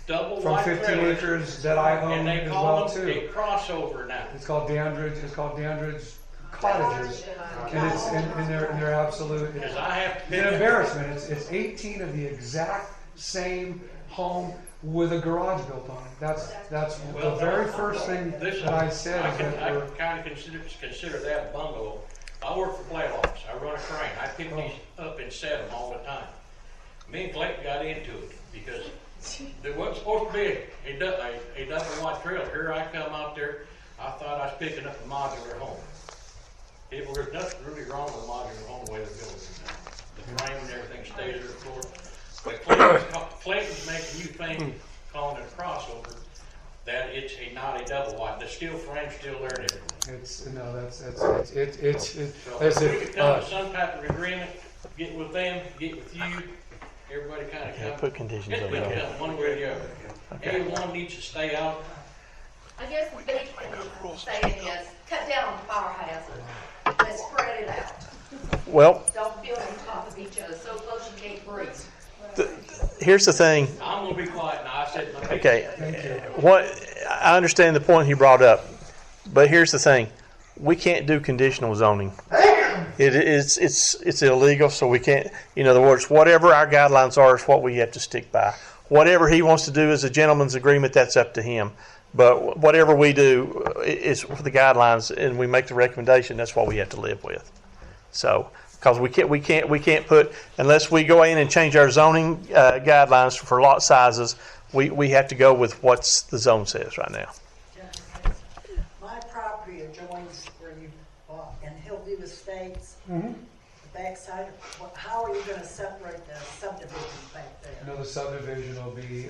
double from 15 acres that I own and they as call well them too. a crossover now. It's called Dandridge. It's called Dandridge Cottages, and it's and they're absolute. It's an embarrassment. It's 18 of the exact same home with a garage built on it. That's the very first thing that I said. I kind of consider that a bungalow. I work for Bladlocks. I run a crane. I pick these up and set them all the time. Me and Clayton got into it because there wasn't supposed to be a double wide trailer. Here I come out there. I thought I was picking up a modular home. People, there's nothing really wrong with a modular home the way they're built. The frame and everything stays there, of course. But Clayton's making you think, calling it a crossover, that it's not a double wide. The steel frame's still there and everything. It's, no, that's, So as if we could if, come to some type of agreement, get with them, get with you, everybody kind of Yeah, come. put conditions It over will there. come one way or the other. Okay. A1 needs to stay out. I guess the big saying is, cut down on the fire hazard, let's spread it out. Well, Don't build on top of each other, so close you can't breathe. here's the thing. I'm gonna be quiet now. I said my piece. Okay, what I understand the point he brought up, but here's the thing: we can't do conditional zoning. It's illegal, so we can't. In other words, whatever our guidelines are is what we have to stick by. Whatever he wants to do as a gentleman's agreement, that's up to him. But whatever we do is for the guidelines, and we make the recommendation. That's what we have to live with. So, because we can't put, unless we go in and change our zoning guidelines for lot sizes, we have to go with what the zone says right now. My property adjoins where you bought in Hillview Estates, Mhm. the backside. How are you going to separate the subdivisions back there? the subdivision will be,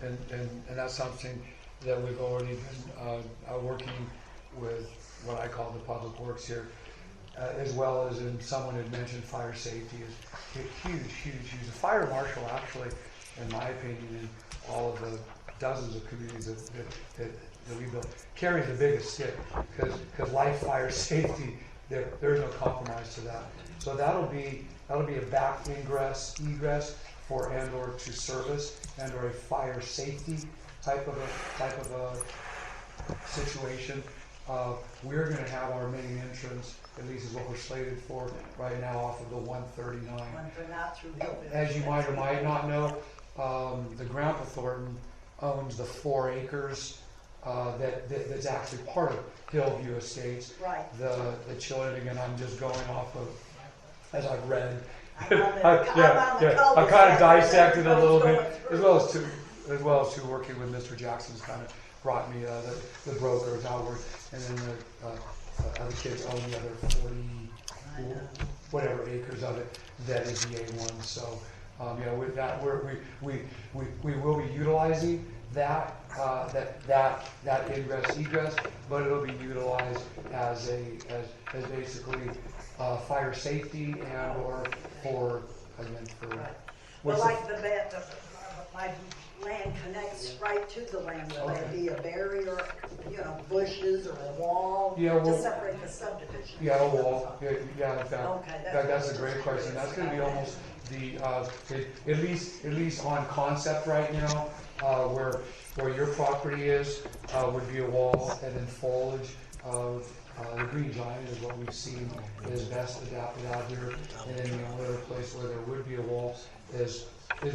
and that's something that we've already been working with what I call the public works here. As well as someone had mentioned fire safety is huge. The fire marshal actually, in my opinion, in all of the dozens of communities that we built, carries the biggest stick because life, fire, safety, there's no compromise to that. So that'll be a back egress for and/or to service and/or a fire safety type of a situation. We're going to have our main entrance, at least is what we're slated for right now, off of the 139. Not through Hillview. As you might or might not know, the Grandpa Thornton owns the 4 acres that's actually part of Hillview Estates. Right. The children, again, I'm just going off of, as I've read. I kind of dissected a little bit, as well as to working with Mr. Jackson's kind of brought me the brokers outward, and then the other kids own the other 40 whatever acres of it that is the A1. So with that we will be utilizing that egress, but it'll be utilized as basically fire safety and or for. Well, like my land connects right to the land. Will there be a barrier, bushes or a wall to separate the subdivision? Yeah, a wall. Yeah, in fact, that's a great question. That's going to be almost the at least on concept right now, where your property is would be a wall, and then foliage of the green giant is what we've seen is best adapted out here. And then the only other place where there would be a wall is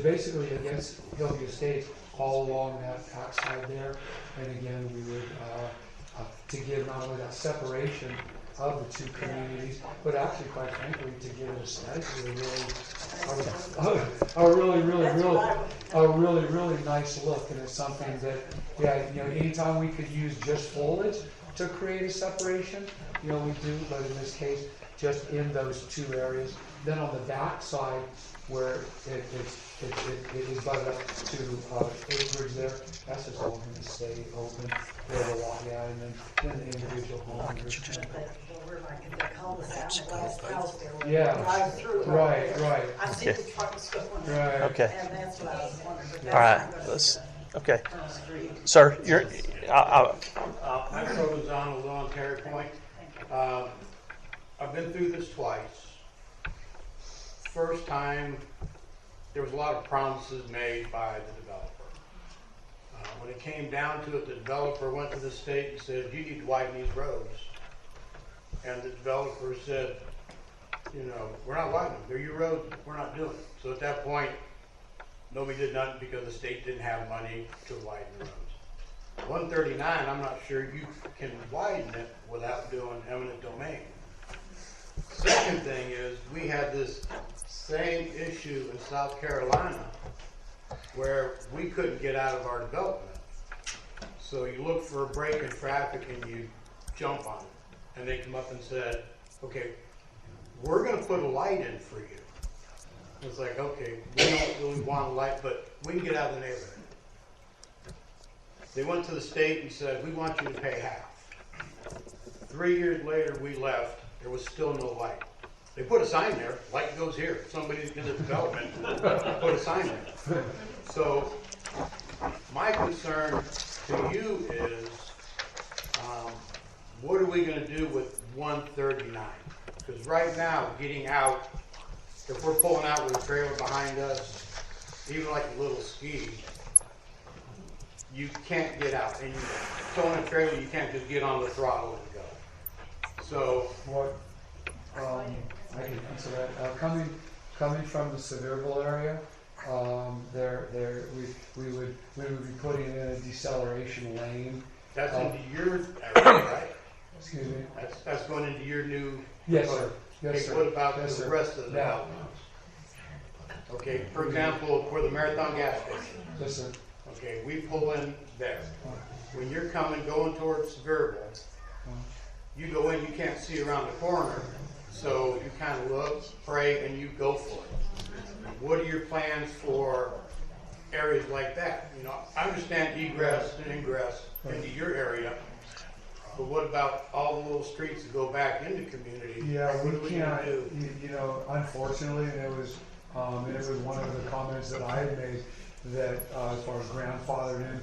basically against Hillview Estates, all along that backside there. And again, we would to give not only that separation of the two communities, but actually, quite frankly, to give it aesthetically a really nice look. And it's something that, anytime we could use just foliage to create a separation, we do. But in this case, just in those two areas. Then on the back side, where it is butted up to acreage there, that's just all going to stay open. Where the lot, and then the individual homes. We're like in the cul-de-sac, the last house there. Yeah. Drive through. Right. I see the trucks going. Right. Okay. And that's what I was wondering. But that's All right. not gonna Let's. be Okay. the street. Sir, you're. My photo's on a little on Terry Point. I've been through this twice. First time, there was a lot of promises made by the developer. When it came down to it, the developer went to the state and said, you need to widen these roads. And the developer said, we're not widening them. They're your roads. We're not doing it. So at that point, nobody did nothing because the state didn't have money to widen the roads. 139, I'm not sure you can widen it without doing eminent domain. Second thing is, we had this same issue in South Carolina where we couldn't get out of our development. So you look for a break in traffic and you jump on it. And they come up and said, okay, we're going to put a light in for you. It's like, okay, we don't really want a light, but we can get out of the neighborhood. They went to the state and said, we want you to pay half. 3 years later, we left, there was still no light. They put a sign there, light goes here. Somebody's in the development, put a sign there. So my concern to you is, what are we gonna do with 139? Because right now, getting out, if we're pulling out with a trailer behind us, even like a little ski, you can't get out. And you towing a trailer, you can't just get on the throttle and go. So what, I can answer that. Coming from the Sevierville area, we would be putting in a deceleration lane. That's into your area, right? Excuse me? That's going into your new... Yes, sir. Yes, okay, sir. what about Yes, the sir. rest of the Yeah. house? Okay, for example, for the Marathon gas station. Yes, sir. Okay, we pull in there. When you're going towards Sevierville, you go in, you can't see around the corner, so you kind of look, pray, and you go for it. What are your plans for areas like that? You know, I understand egress and ingress into your area, but what about all the little streets that go back into community? Yeah, What are we gonna can't, do? you know, unfortunately, and it was one of the comments that I had made that, as far as grandfathered in,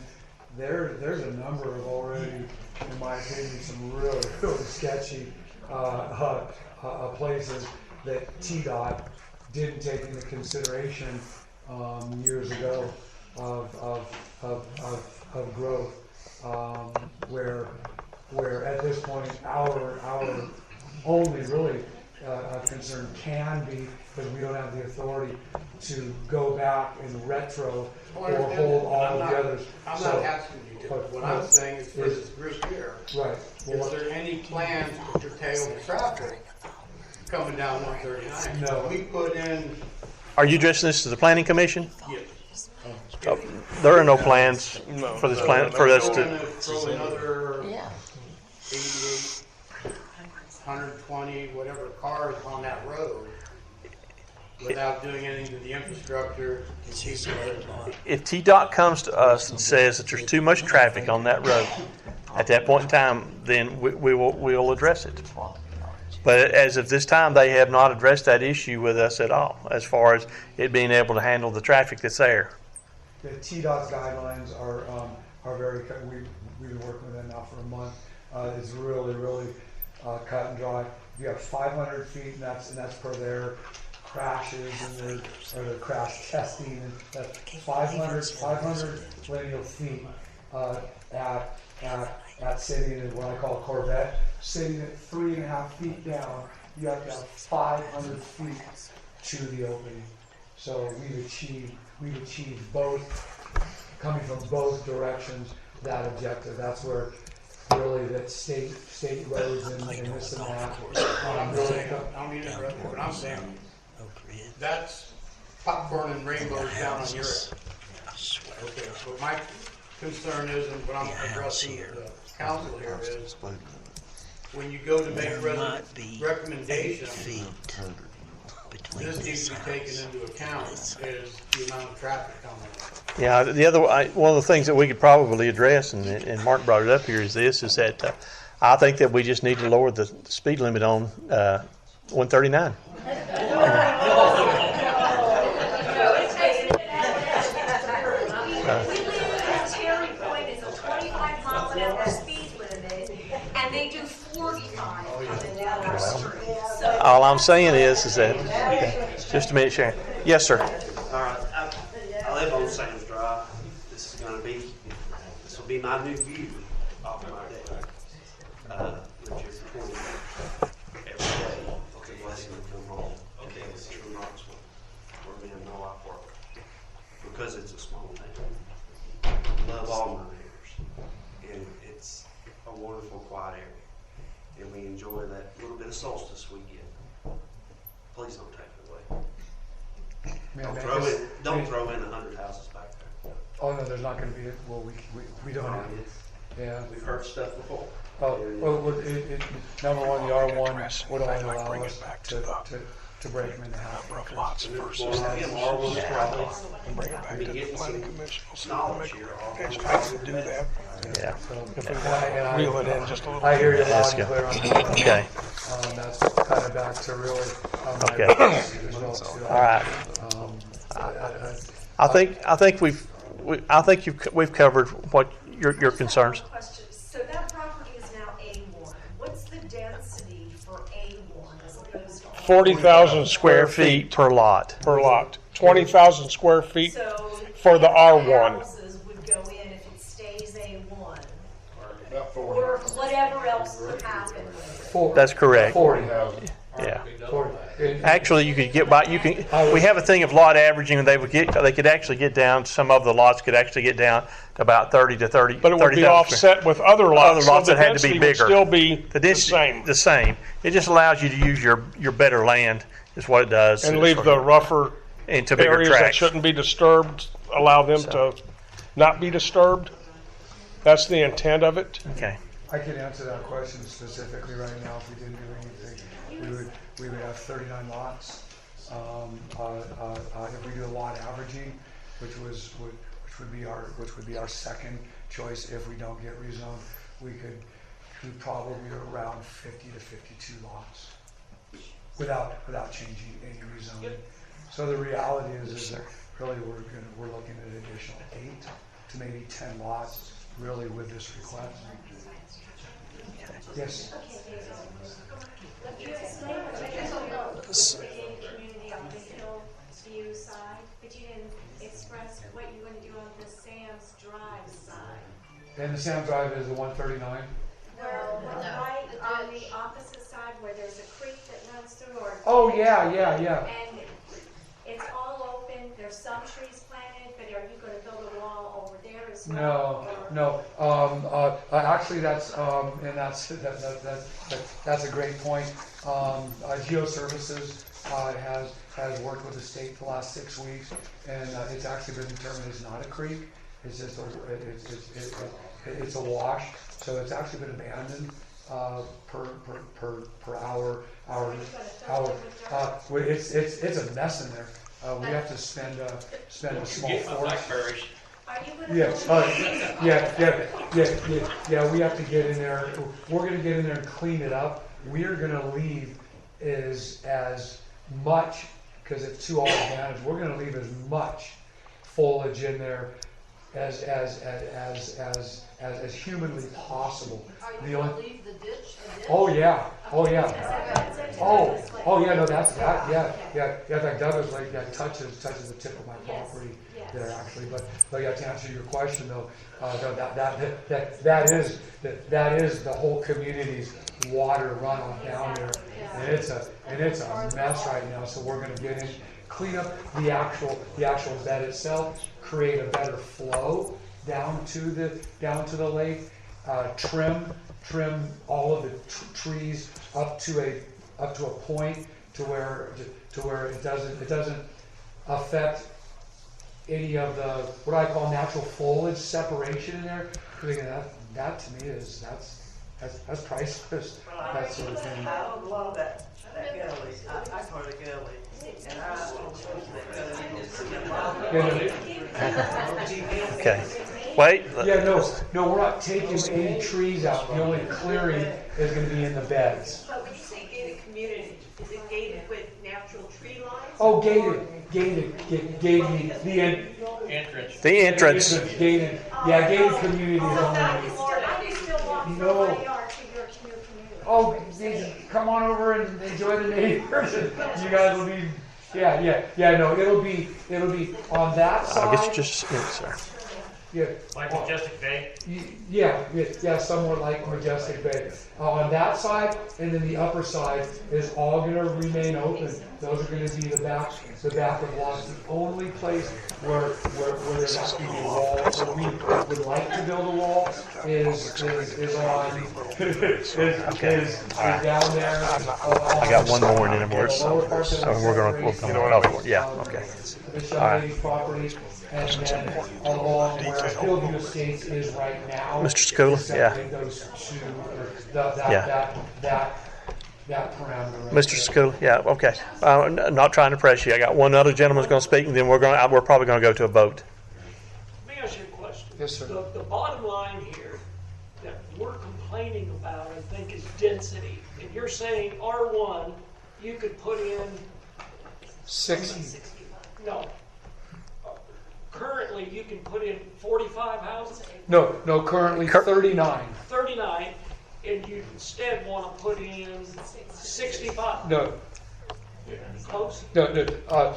there's a number of already, in my opinion, some really, really sketchy, places that TDOT didn't take into consideration, years ago of growth, where at this point, our only really concern can be, because we don't have the authority to go back and retro or hold all of the others. I'm So, not asking you to. What I'm saying is for this group here, right. is there any plans to curtail the traffic coming down 139? No. We put in, Are you addressing this to the planning commission? yes. There are no plans for this plan, for us We're to, gonna throw another Yeah. 88, 120, whatever cars on that road without doing anything to the infrastructure. if TDOT comes to us and says that there's too much traffic on that road, at that point in time, then we'll address it. But as of this time, they have not addressed that issue with us at all, as far as it being able to handle the traffic that's there. The TDOT's guidelines are very, we've been working with them now for a month. It's really, really cut and dry. You have 500 feet, and that's per their crashes and their crash testing, and that's 500 lineal feet at sitting in what I call a Corvette, sitting at 3.5 feet down. You have to have 500 feet to the opening. So we've achieved both, coming from both directions, that objective. That's where really that state roads and this and that. I don't mean to interrupt you, but I'm saying, that's popcorn and rainbows down on your end. Okay, but my concern is, and what I'm addressing the council here is, when you go to make recommendation, this needs to be taken into account, is the amount of traffic coming. Yeah, one of the things that we could probably address, and Mark brought it up here, is that I think that we just need to lower the speed limit on 139. Terry Point is a 25 mile an hour speed limit, and they do 45 on the other street. So All I'm saying is that, just a minute, Sharon. Yes, sir. All right, I live on Sam's Drive. This will be my new view off my deck. Which is 20 every day. It's a blessing to come home. Okay, it's true Knoxville, where me and my wife work. Because it's a small town. Love all my neighbors. And it's a wonderful, quiet area. And we enjoy that little bit of solstice we get. Please don't take it away. Don't throw in 100 houses back there. Oh no, there's not going to be. Well, we don't have it. Yeah. We've heard stuff before. Oh, well, number one, the R1 would only allow us to break them into half acres. Lots versus and bring it back to the planning commission. So make them do that. Yeah. If we want to reel it in just a little. I hear you Let's loud and go. clear on that. Okay. That's kind of back to really. Okay. As well too. All right. I think we've covered what your concerns. Question. So that property is now A1. What's the density for A1 as opposed to 40,000 square feet per lot. per lot. 20,000 square feet So for the R1. houses would go in if it stays A1, About or whatever else would happen with it. That's correct. 40,000. Yeah. 40. Actually, you could get by. We have a thing of lot averaging, and they could actually get down. Some of the lots could actually get down to about 30 to 30. But it would be 30,000 offset with other lots. Other lots so the that had to be density would bigger. still be The the density, same. the same. It just allows you to use your better land. Is what it does. And leave the rougher into bigger areas that tracts. shouldn't be disturbed, allow them to not be disturbed. That's the intent of it. Okay. I can answer that question specifically right now. If we didn't do anything, we would have 39 lots. If we do a lot averaging, which would be our second choice if we don't get rezoned, we'd probably around 50 to 52 lots without changing any rezoning. So the reality is that really we're looking at an additional 8 to maybe 10 lots really with this request. Yes. You explained what you did in community on the Hillview side, but you didn't express what you want to do on the Sam's Drive side. And the Sam Drive is the 139. Well, right on the opposite side where there's a creek that runs through, or. Oh, yeah. And it's all open, there's some trees planted, but are you gonna build a wall over there as well? No. Actually, that's a great point. Geoservices has worked with the state for the last 6 weeks, and it's actually been determined it's not a creek. It's just it's a wash. So it's actually been abandoned per hour. It's a mess in there. We have to spend a small force. Are you gonna? Yeah. We have to get in there. We're going to get in there and clean it up. We're going to leave as much, because it's to our advantage. We're going to leave as much foliage in there as humanly possible. Are you going to leave the ditch? Oh yeah. No, that's that. Yeah. In fact, Douglas Lake touches the tip of my property there actually. But yeah, to answer your question though, that is the whole community's water runoff down there, and it's a mess right now. So we're going to get in, clean up the actual bed itself, create a better flow down to the lake, trim all of the trees up to a point to where it doesn't affect any of the what I call natural foliage separation in there. That to me that's priceless. That sort of thing. I would love that gully. I call it a gully. And Okay. Wait. Yeah, no, we're not taking any trees out. The only clearing is going to be in the beds. But when you say gated community, is it gated with natural tree lines? Oh, gated, the Entrance. The entrance. Gated, yeah, gated communities So back only. and forth, I can still walk from No. my yard to your community. Oh, come on over and enjoy the neighbors. You guys will be, yeah. No, it'll be on that side. I guess you just sir. Yeah. Like Majestic Bay? Yeah, somewhere like Majestic Bay. On that side, and then the upper side is all going to remain open. Those are going to be the back of lots. The only place where there's not going to be a wall, where we would like to build a wall, is down there. I got one more in it. So we'll come another one. Yeah. Okay. The All right. Shelby property, and then along where Hillview Estates is right now. Mr. Scola, yeah. Those two, that parameter. Right Mr. there. School, yeah, okay. Not trying to press you. I got one other gentleman's going to speak, and then we're probably going to go to a vote. Let me ask you a question. Yes, sir. The bottom line here that we're complaining about, I think, is density. And you're saying R1, you could put in 60. No. Currently, you can put in 45 houses? No, currently 39. 39, and you instead want to put in 65? No. Close? No.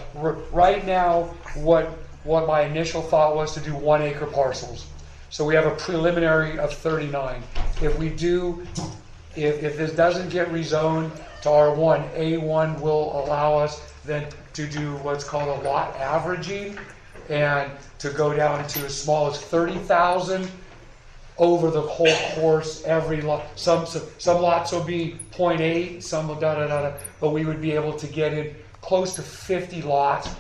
Right now, what my initial thought was to do 1 acre parcels. So we have a preliminary of 39. If this doesn't get rezoned to R1, A1 will allow us then to do what's called a lot averaging, and to go down to as small as 30,000 over the whole course. Every lot, some lots will be 0.8, some will but we would be able to get in close to 50 lots,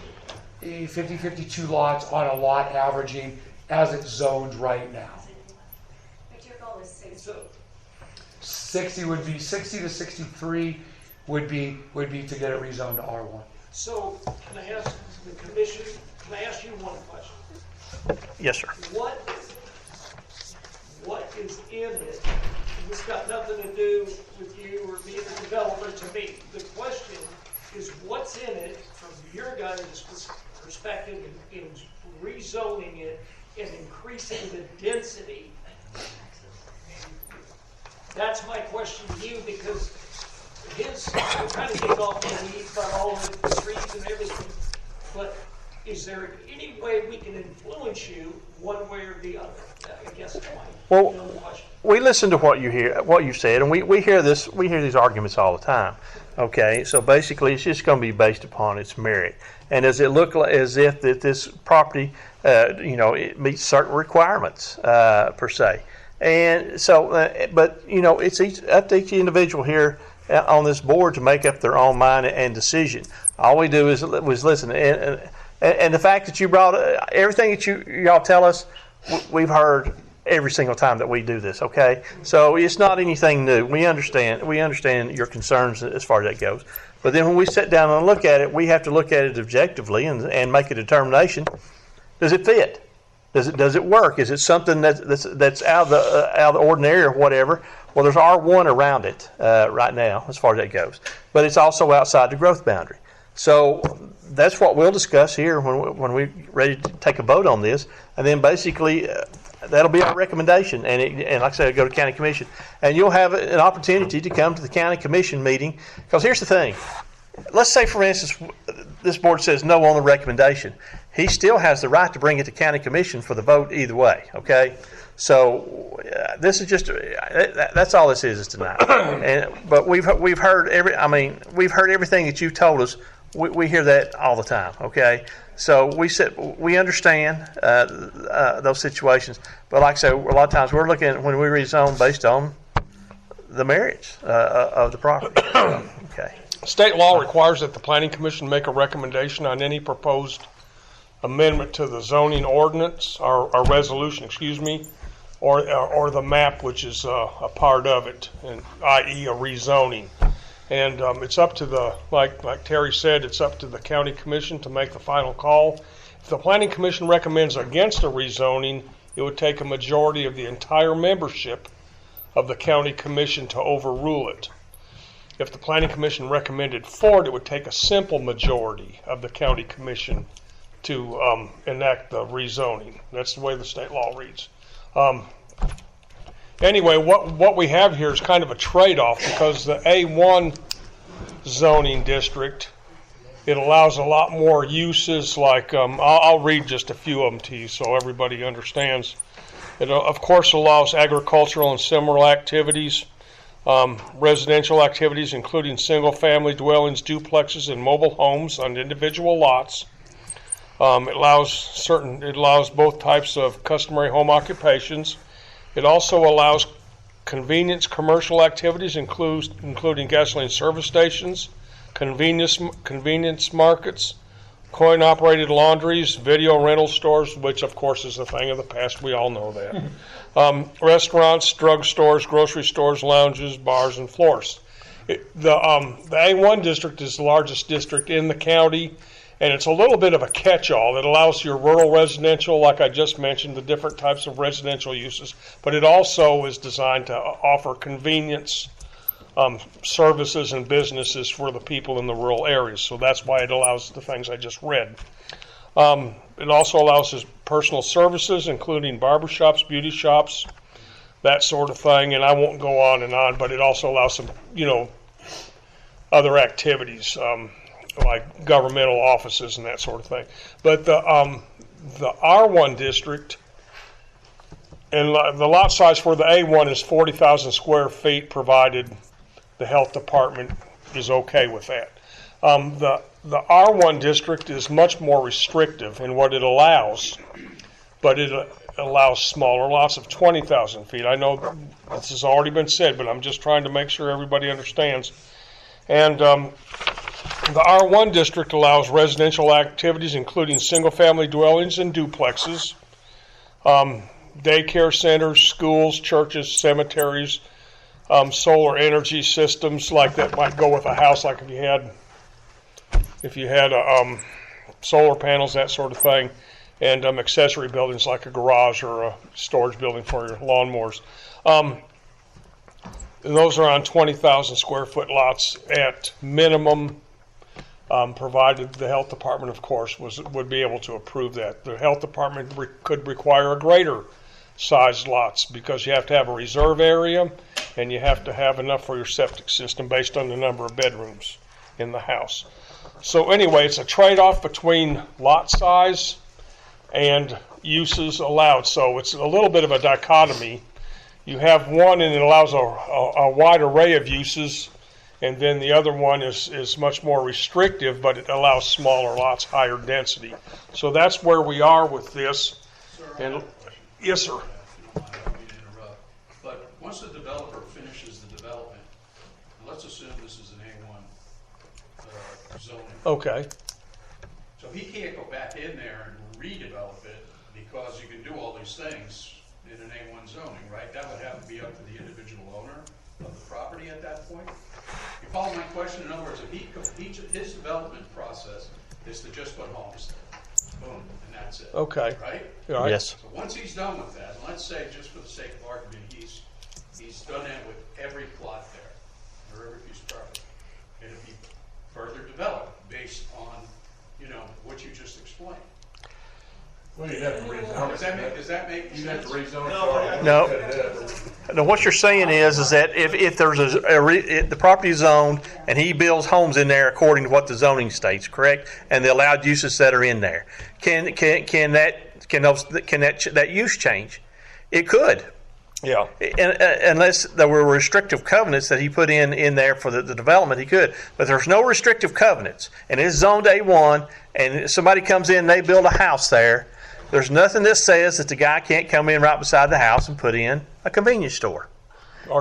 52 lots on a lot averaging as it's zoned right now. But your goal is 60. 60 would be 60 to 63 would be to get it rezoned to R1. So, can I ask the commission, can I ask you one question? Yes, sir. What is in it? And this got nothing to do with you or being a developer to me. The question is what's in it from your guys' perspective in rezoning it and increasing the density? That's my question to you, because we're trying to get off the weeds about all of the trees and everything, but is there any way we can influence you one way or the other? I guess that's my question. We listen to what you said, and we hear these arguments all the time. Okay, so basically, it's just going to be based upon its merit, and does it look as if that this property, it meets certain requirements per se, and so, but it's up to each individual here on this board to make up their own mind and decision. All we do is listen, and the fact that you brought everything that y'all tell us, we've heard every single time that we do this. Okay, so it's not anything new. We understand your concerns as far as that goes. But then when we sit down and look at it, we have to look at it objectively and make a determination. Does it fit? Does it work? Is it something that's out of the ordinary or whatever? Well, there's R1 around it right now as far as that goes, but it's also outside the growth boundary. So that's what we'll discuss here when we're ready to take a vote on this, and then basically that'll be our recommendation. And like I said, it'll go to county commission, and you'll have an opportunity to come to the county commission meeting. Because here's the thing: let's say, for instance, this board says no on the recommendation. He still has the right to bring it to county commission for the vote either way. Okay, so this is just that's all this is tonight. But we've heard everything that you've told us. We hear that all the time. Okay, so we understand those situations. But like I said, a lot of times we're looking at when we rezone based on the merits of the property. Okay. State law requires that the planning commission make a recommendation on any proposed amendment to the zoning ordinance or resolution, or the map, which is a part of it, and i.e. a rezoning. And it's up to like Terry said, it's up to the county commission to make the final call. If the planning commission recommends against a rezoning, it would take a majority of the entire membership of the county commission to overrule it. If the planning commission recommended for it, it would take a simple majority of the county commission to enact the rezoning. That's the way the state law reads. Anyway, what we have here is kind of a trade-off, because the A1 zoning district, it allows a lot more uses, like I'll read just a few of them to you so everybody understands. It of course allows agricultural and similar activities, residential activities including single-family dwellings, duplexes, and mobile homes on individual lots. It allows both types of customary home occupations. It also allows convenience commercial activities, including gasoline service stations, convenience markets, coin-operated laundries, video rental stores, which of course is a thing of the past. We all know that. Restaurants, drug stores, grocery stores, lounges, bars, and floors. The A1 district is the largest district in the county, and it's a little bit of a catch-all that allows your rural residential, like I just mentioned, the different types of residential uses, but it also is designed to offer convenience services and businesses for the people in the rural areas. So that's why it allows the things I just read. It also allows us personal services, including barbershops, beauty shops, that sort of thing. And I won't go on, but it also allows some, other activities, like governmental offices and that sort of thing. But the R1 district, and the lot size for the A1 is 40,000 square feet, provided the health department is okay with that. The R1 district is much more restrictive in what it allows, but it allows smaller lots of 20,000 feet. I know this has already been said, but I'm just trying to make sure everybody understands. And the R1 district allows residential activities, including single-family dwellings and duplexes, daycare centers, schools, churches, cemeteries, solar energy systems like that might go with a house, like if you had solar panels, that sort of thing, and accessory buildings like a garage or a storage building for your lawnmowers. And those are on 20,000 square foot lots at minimum, provided the health department, of course, would be able to approve that. The health department could require a greater sized lots because you have to have a reserve area and you have to have enough for your septic system based on the number of bedrooms in the house. So anyway, it's a trade-off between lot size and uses allowed. So it's a little bit of a dichotomy. You have one and it allows a wide array of uses, and then the other one is much more restrictive, but it allows smaller lots, higher density. So that's where we are with this. And yes, sir. I don't mean to interrupt, but once the developer finishes the development, let's assume this is an A1 zoning. Okay. So he can't go back in there and redevelop it because you can do all these things in an A1 zoning, right? That would have to be up to the individual owner of the property at that point. You follow my question? In other words, if his development process is to just put homes there, boom, and that's it. Okay. Right? All right. Yes. So once he's done with that, and let's say just for the sake of argument, he's done that with every plot there, or every piece of property. And it'd be further developed based on, what you just explained. Well, you'd have to rezone. Does that make You'd sense? have to rezone. No, what you're saying is that if there's the property is zoned and he builds homes in there according to what the zoning states, correct, and the allowed uses that are in there, can that use change? It could. Yeah. Unless there were restrictive covenants that he put in there for the development, he could. But there's no restrictive covenants, and it's zoned A1, and somebody comes in and they build a house there. There's nothing that says that the guy can't come in right beside the house and put in a convenience store,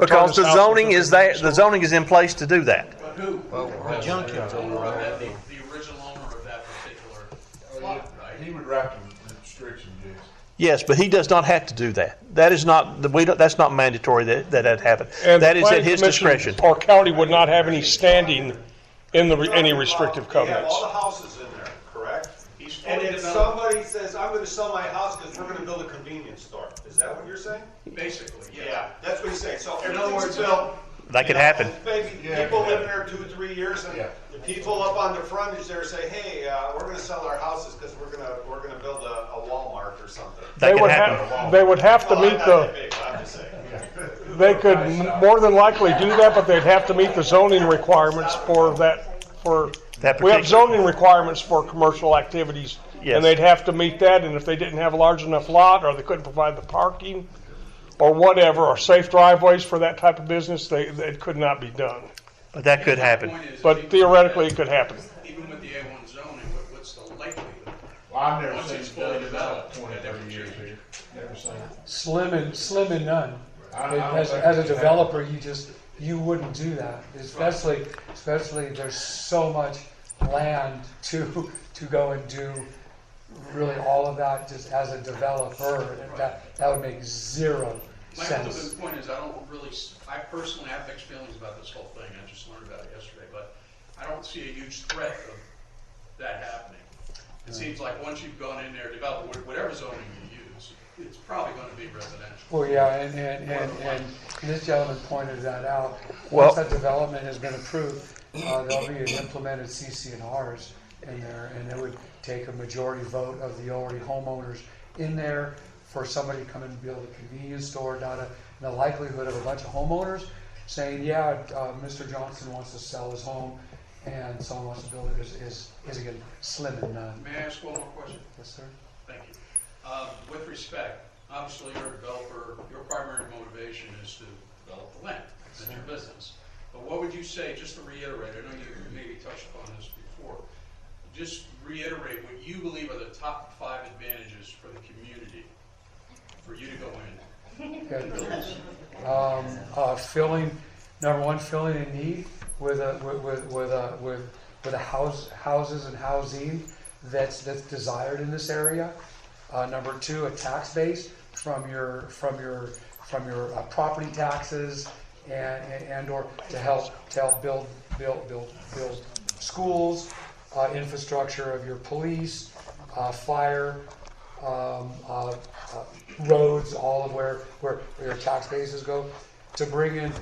because the zoning is there. The zoning is in place to do that. But who? The original owner of that particular plot, right? He would write the restrictions, yes. Yes, but he does not have to do that. That is not that's not mandatory that happen. And that the is at planning his commission discretion. or county would not have any standing in any restrictive You have covenants. all the houses in there, correct? And fully if developed. somebody says, I'm gonna sell my house because we're gonna build a convenience store, is that what you're saying? Basically, yeah. Yeah, that's what he's saying. So In other everything's words, built. That could happen. Maybe Yeah, people it could live there 2 or 3 years, and Yeah. the people up on the frontage there say, hey, we're gonna sell our houses because we're gonna build a Walmart or something. That could happen. They would have to Well, meet I'm not the. that big, I'm just saying. They could more than likely do that, but they'd have to meet the zoning requirements for that. We have zoning requirements for commercial activities, Yes. and they'd have to meet that. And if they didn't have a large enough lot, or they couldn't provide the parking, or whatever, or safe driveways for that type of business, it could not be done. But that could happen. The point is, But even theoretically, with it could happen. Even with the A1 zoning, what's the likelihood? Well, I've never Once seen it's it fully done developed, in 20, that never 30 years changes. here. Never seen it. Slim and none. I don't As think a it can developer, you wouldn't do that, especially there's so much land to go and do really all of that just as a developer. That would make zero My sense. ultimate point is I personally have mixed feelings about this whole thing. I just learned about it yesterday, but I don't see a huge threat of that happening. It seems like once you've gone in there, developed whatever zoning you use, it's probably going to be residential. Well, yeah, and this gentleman pointed that out. Well- Once that development has been approved, there'll be an implemented CC&Rs in there, and it would take a majority vote of the already homeowners in there for somebody to come in and build a convenience store, and the likelihood of a bunch of homeowners saying, yeah, Mr. Johnson wants to sell his home, and someone wants to build it is again slim and none. May I ask one more question? Yes, sir. Thank you. With respect, obviously you're a developer, your primary motivation is to develop the land. That's your business. But what would you say, just to reiterate, I know you maybe touched upon this before, just reiterate what you believe are the top 5 advantages for the community for you to go in. Okay. Number one, filling a need with houses and housing that's desired in this area. Number 2, a tax base from your property taxes and or to help build schools, infrastructure of your police, fire, roads, all of where your tax bases go, to bring in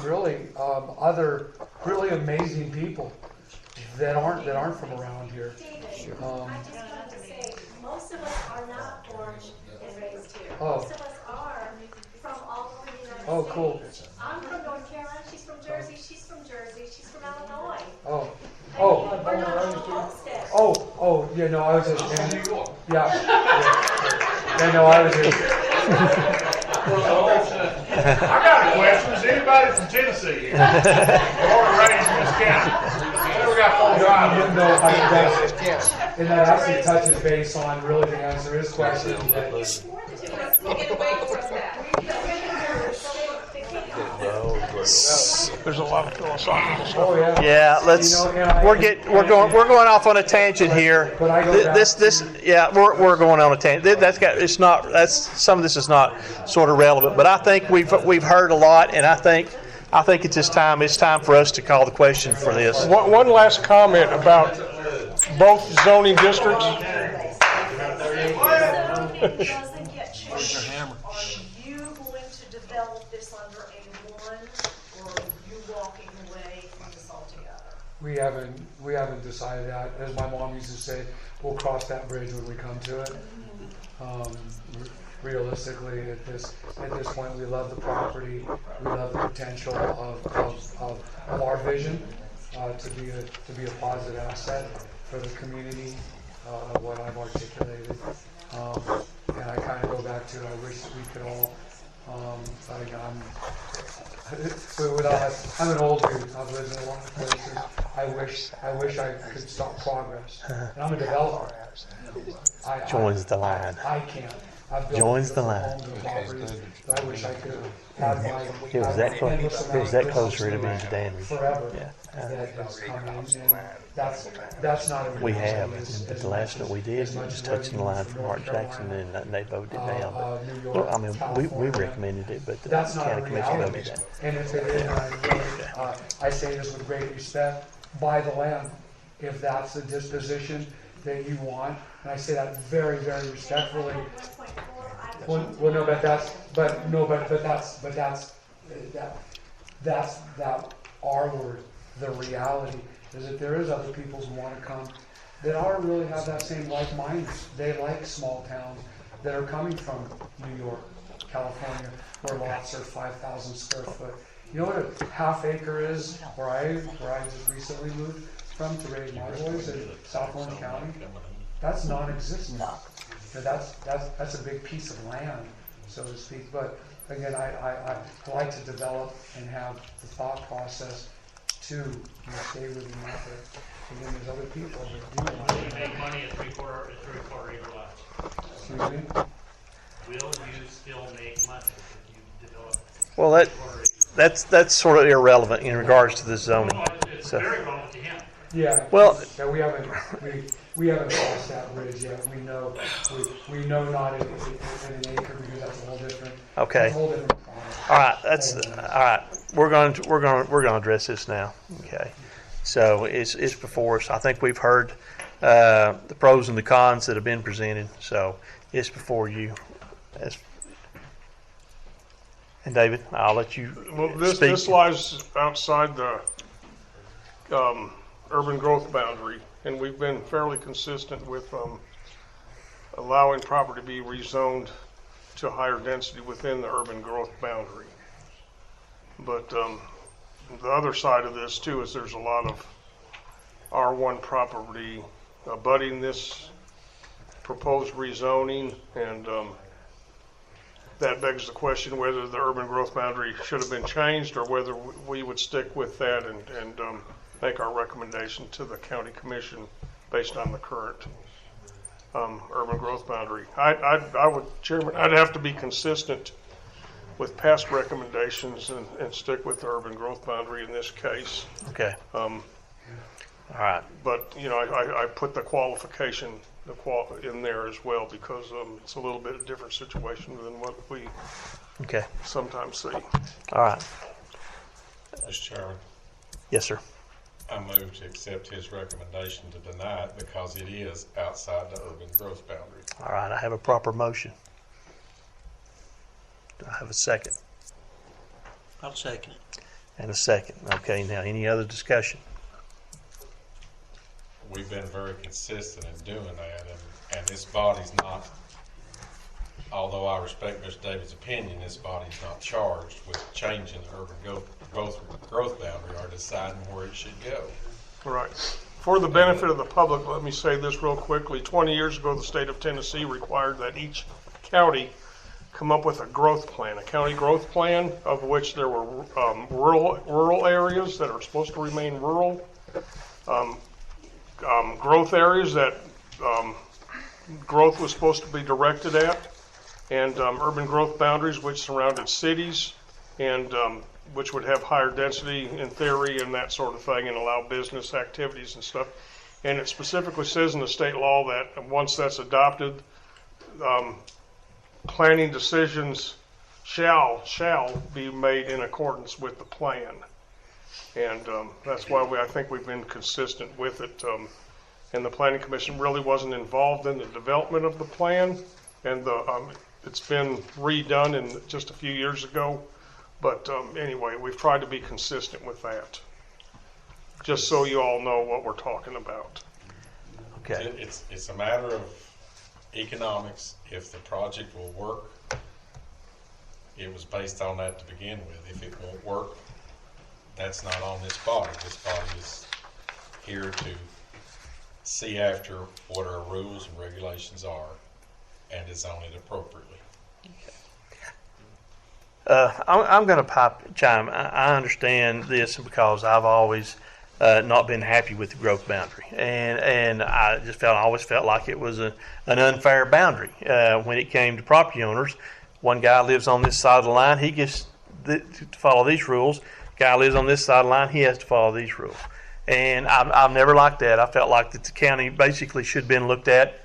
really other really amazing people that aren't from around here. David, I just wanted to say, most of us are not born and raised here. Oh. Most of us are from all over the United States. Oh, cool. I'm from North Carolina, she's from Jersey, she's from Illinois. Oh. We're not all homestead. Oh, yeah, no, I was just, yeah, no, I was just, I got a question. Is anybody from Tennessee here? Born and raised in this county? We got 4 drivers. and that actually touches base on really to answer his question. There's a lot of philosophical stuff. Oh yeah. Yeah, let's. We're going off on a tangent here. We're going on a tangent. Some of this is not sort of relevant, but I think we've heard a lot, and I think it's just time. It's time for us to call the question for this. One last comment about both zoning districts. Doesn't get changed. Are you going to develop this under A1, or are you walking away from this altogether? We haven't decided that. As my mom used to say, we'll cross that bridge when we come to it. Realistically, at this point, we love the property. We love the potential of our vision to be a positive asset for the community. What I've articulated, and I kind of go back to, I wish that we could all. I'm an old dude. I've lived in a lot of places. I wish I could stop progress. And I'm a developer. Joins the line. I can't. I've built Joins the line. homes and properties that I wish I could have my. It was that close. It was that close for it to be to Danby. Forever. Yeah. That has come in, and that's not a. We have, but the last one we did was touching the line from Mark Jackson, and they voted it down. But, well, I mean, we recommended it, but the county commission voted it down. And if it is, I say this with great respect, buy the land if that's the disposition that you want. And I say that very, very respectfully. Well, no, but that's that R word. The reality is that there is other people who want to come that are really have that same like minds. They like small towns that are coming from New York, California, where lots are 5,000 square foot. You know what a half acre is where I just recently moved from to raise my boys in South Orange County? That's non-existent. That's a big piece of land, so to speak. But again, I like to develop and have the thought process to stay with the market. And then there's other people that do want Will you make money at three-quarter acre lots? Excuse me? Will you still make money if you develop? Well, that's sort of irrelevant in regards to the zoning. It's So. very relevant to him. Yeah. Well, we haven't. we haven't crossed that bridge yet. We know not at an acre because that's a whole different. Okay. That's a whole different product. All right, that's all right. We're going to address this now. Okay, so it's before us. I think we've heard the pros and the cons that have been presented. So it's before you. And David, I'll let you speak. This lies outside the urban growth boundary, and we've been fairly consistent with allowing property to be rezoned to higher density within the urban growth boundary. But the other side of this too is there's a lot of R1 property abutting this proposed rezoning, and that begs the question whether the urban growth boundary should have been changed or whether we would stick with that and make our recommendation to the county commission based on the current urban growth boundary. I would, Chairman, I'd have to be consistent with past recommendations and stick with the urban growth boundary in this case. Okay. All right. But, you know, I put the qualification in there as well because it's a little bit of a different situation than what we sometimes see. All right. Mr. Chairman. Yes, sir. I move to accept his recommendation to deny it because it is outside the urban growth boundary. All right. I have a proper motion. Do I have a second? I'll second it. And a second. Okay. Now, any other discussion? We've been very consistent in doing that, and this body's not, although I respect Mr. David's opinion, this body's not charged with changing the urban growth boundary or deciding where it should go. Right. For the benefit of the public, let me say this real quickly. 20 years ago, the state of Tennessee required that each county come up with a growth plan, a county growth plan, of which there were rural areas that are supposed to remain rural, growth areas that growth was supposed to be directed at, and urban growth boundaries which surrounded cities and which would have higher density in theory and that sort of thing and allow business activities and stuff. And it specifically says in the state law that once that's adopted, planning decisions shall be made in accordance with the plan. And that's why I think we've been consistent with it. And the Planning Commission really wasn't involved in the development of the plan. And it's been redone in just a few years ago. But anyway, we've tried to be consistent with that. Just so you all know what we're talking about. Okay. It's a matter of economics. If the project will work, it was based on that to begin with. If it won't work, that's not on this body. This body is here to see after what our rules and regulations are and is on it appropriately. I'm going to chime. I understand this because I've always not been happy with the growth boundary, and I just always felt like it was an unfair boundary when it came to property owners. One guy lives on this side of the line; he gets to follow these rules. Guy lives on this side of the line; he has to follow these rules. And I've never liked that. I felt like that the county basically should have been looked at.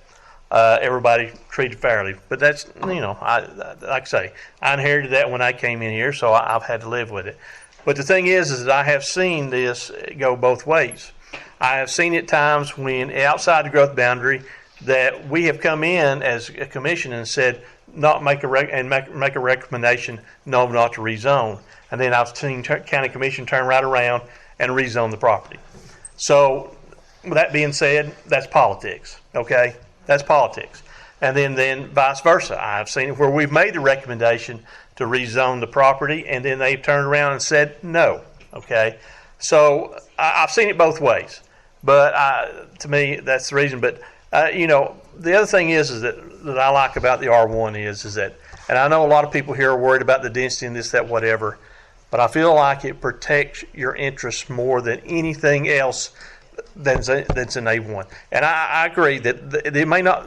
Everybody treated fairly, but that's, like I say, I inherited that when I came in here, so I've had to live with it. But the thing is that I have seen this go both ways. I have seen it times when outside the growth boundary that we have come in as a commission and said not make a recommendation, no, not to rezone, and then I've seen county commission turn right around and rezone the property. So, with that being said, that's politics. Okay. That's politics. And then vice versa. I've seen it where we've made the recommendation to rezone the property and then they've turned around and said no. Okay. So I've seen it both ways. But to me, that's the reason. But, the other thing is that I like about the R1 is that, and I know a lot of people here are worried about the density and this, that, whatever, but I feel like it protects your interests more than anything else that's an A1. And I agree that it may not,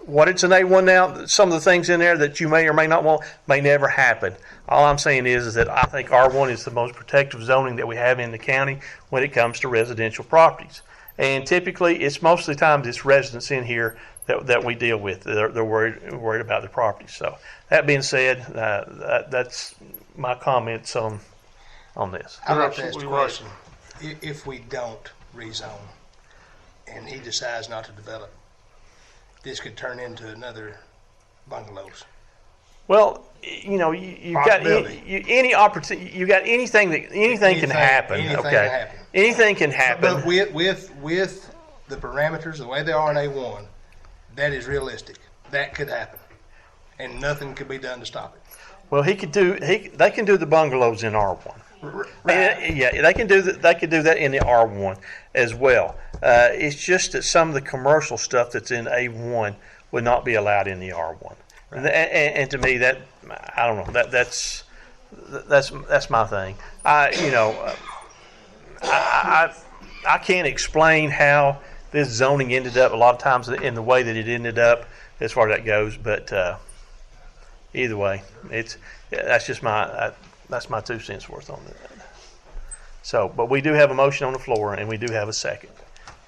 what it's an A1 now, some of the things in there that you may or may not want may never happen. All I'm saying is that I think R1 is the most protective zoning that we have in the county when it comes to residential properties. And typically, it's mostly times it's residents in here that we deal with. They're worried about their property. So that being said, that's my comments on this. I'd like to ask a Absolutely question. If we don't rezone and he decides not to develop, this could turn into another bungalows. Well, you've got any opportunity. You got anything can happen. Anything Okay, can happen. anything can happen. But with the parameters, the way they are in A1, that is realistic. That could happen, and nothing could be done to stop it. Well, they can do the bungalows in R1. Right. Yeah, they can do that. They can do that in the R1 as well. It's just that some of the commercial stuff that's in A1 would not be allowed in the R1. Right. And to me, that I don't know. That's my thing. I can't explain how this zoning ended up a lot of times in the way that it ended up as far as that goes. But either way, that's my 2 cents worth on that. So, but we do have a motion on the floor, and we do have a second.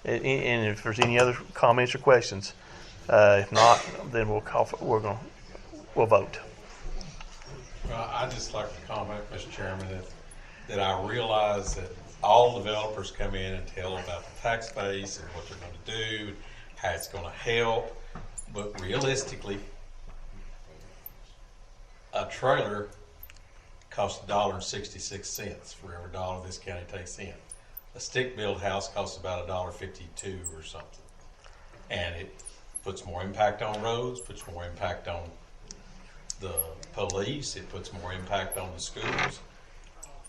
And if there's any other comments or questions, if not, then we'll vote. Well, I'd just like to comment, Mr. Chairman, that I realize that all developers come in and tell about the tax base and what they're going to do, how it's going to help, but realistically, a trailer costs $1.66 for every dollar this county takes in. A stick-built house costs about $1.52 or something, and it puts more impact on roads, puts more impact on the police, it puts more impact on the schools.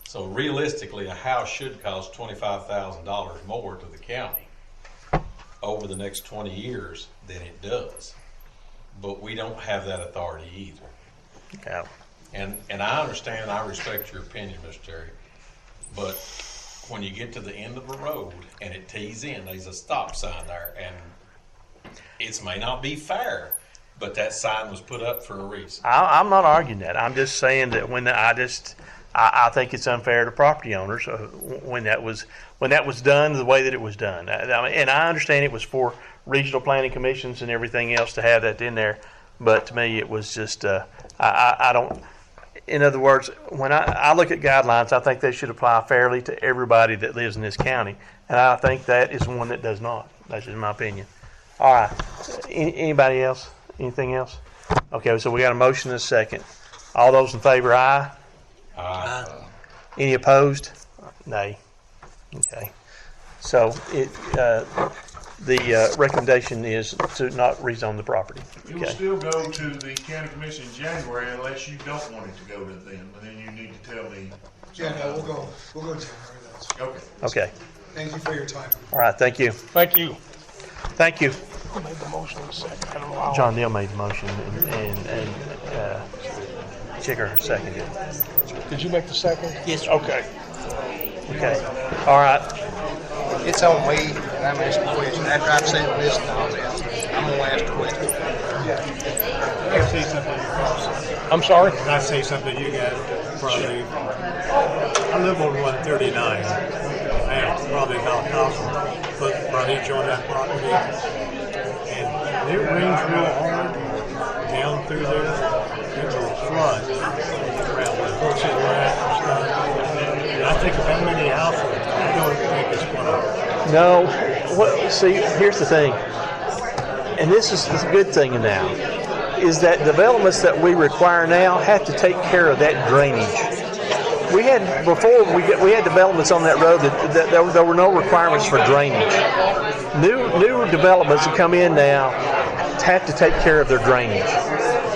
So realistically, a house should cost $25,000 more to the county over the next 20 years than it does. But we don't have that authority either. Okay. And I understand, I respect your opinion, Mr. Terry, but when you get to the end of a road and it tees in, there's a stop sign there, and it may not be fair, but that sign was put up for a reason. I'm not arguing that. I'm just saying that I think it's unfair to property owners when that was done the way that it was done. And I understand it was for regional planning commissions and everything else to have that in there, but to me it was just I don't. In other words, when I look at guidelines, I think they should apply fairly to everybody that lives in this county, and I think that is one that does not. That's just my opinion. All right. Anybody else? Anything else? Okay, so we got a motion and a second. All those in favor, aye? Aye. Any opposed? Nay. Okay. So the recommendation is to not rezone the property. It will still go to the county commission in January unless you don't want it to go to them, but then you need to tell me. Yeah, no, we'll go January. That's okay. Okay. Thank you for your time. All right. Thank you. Thank you. Thank you. Who made the motion in a second? I don't know. John Neal made the motion and Chicker seconded it. Did you make the second? Yes. Okay. Okay. All right. It's on me, and I'm asking a question. After I've said this and all that, I'm gonna ask a question. Can I say something? I'm sorry? Can I say something you guys probably? I live on 139. I have probably about 1,000 foot frontage on that property. And it rains real hard down through there. It will flood around the horses and stuff. And I think of how many houses, I don't think it's going to. No. See, here's the thing, and this is the good thing now, is that developments that we require now have to take care of that drainage. We had developments on that road that there were no requirements for drainage. New developments that come in now have to take care of their drainage.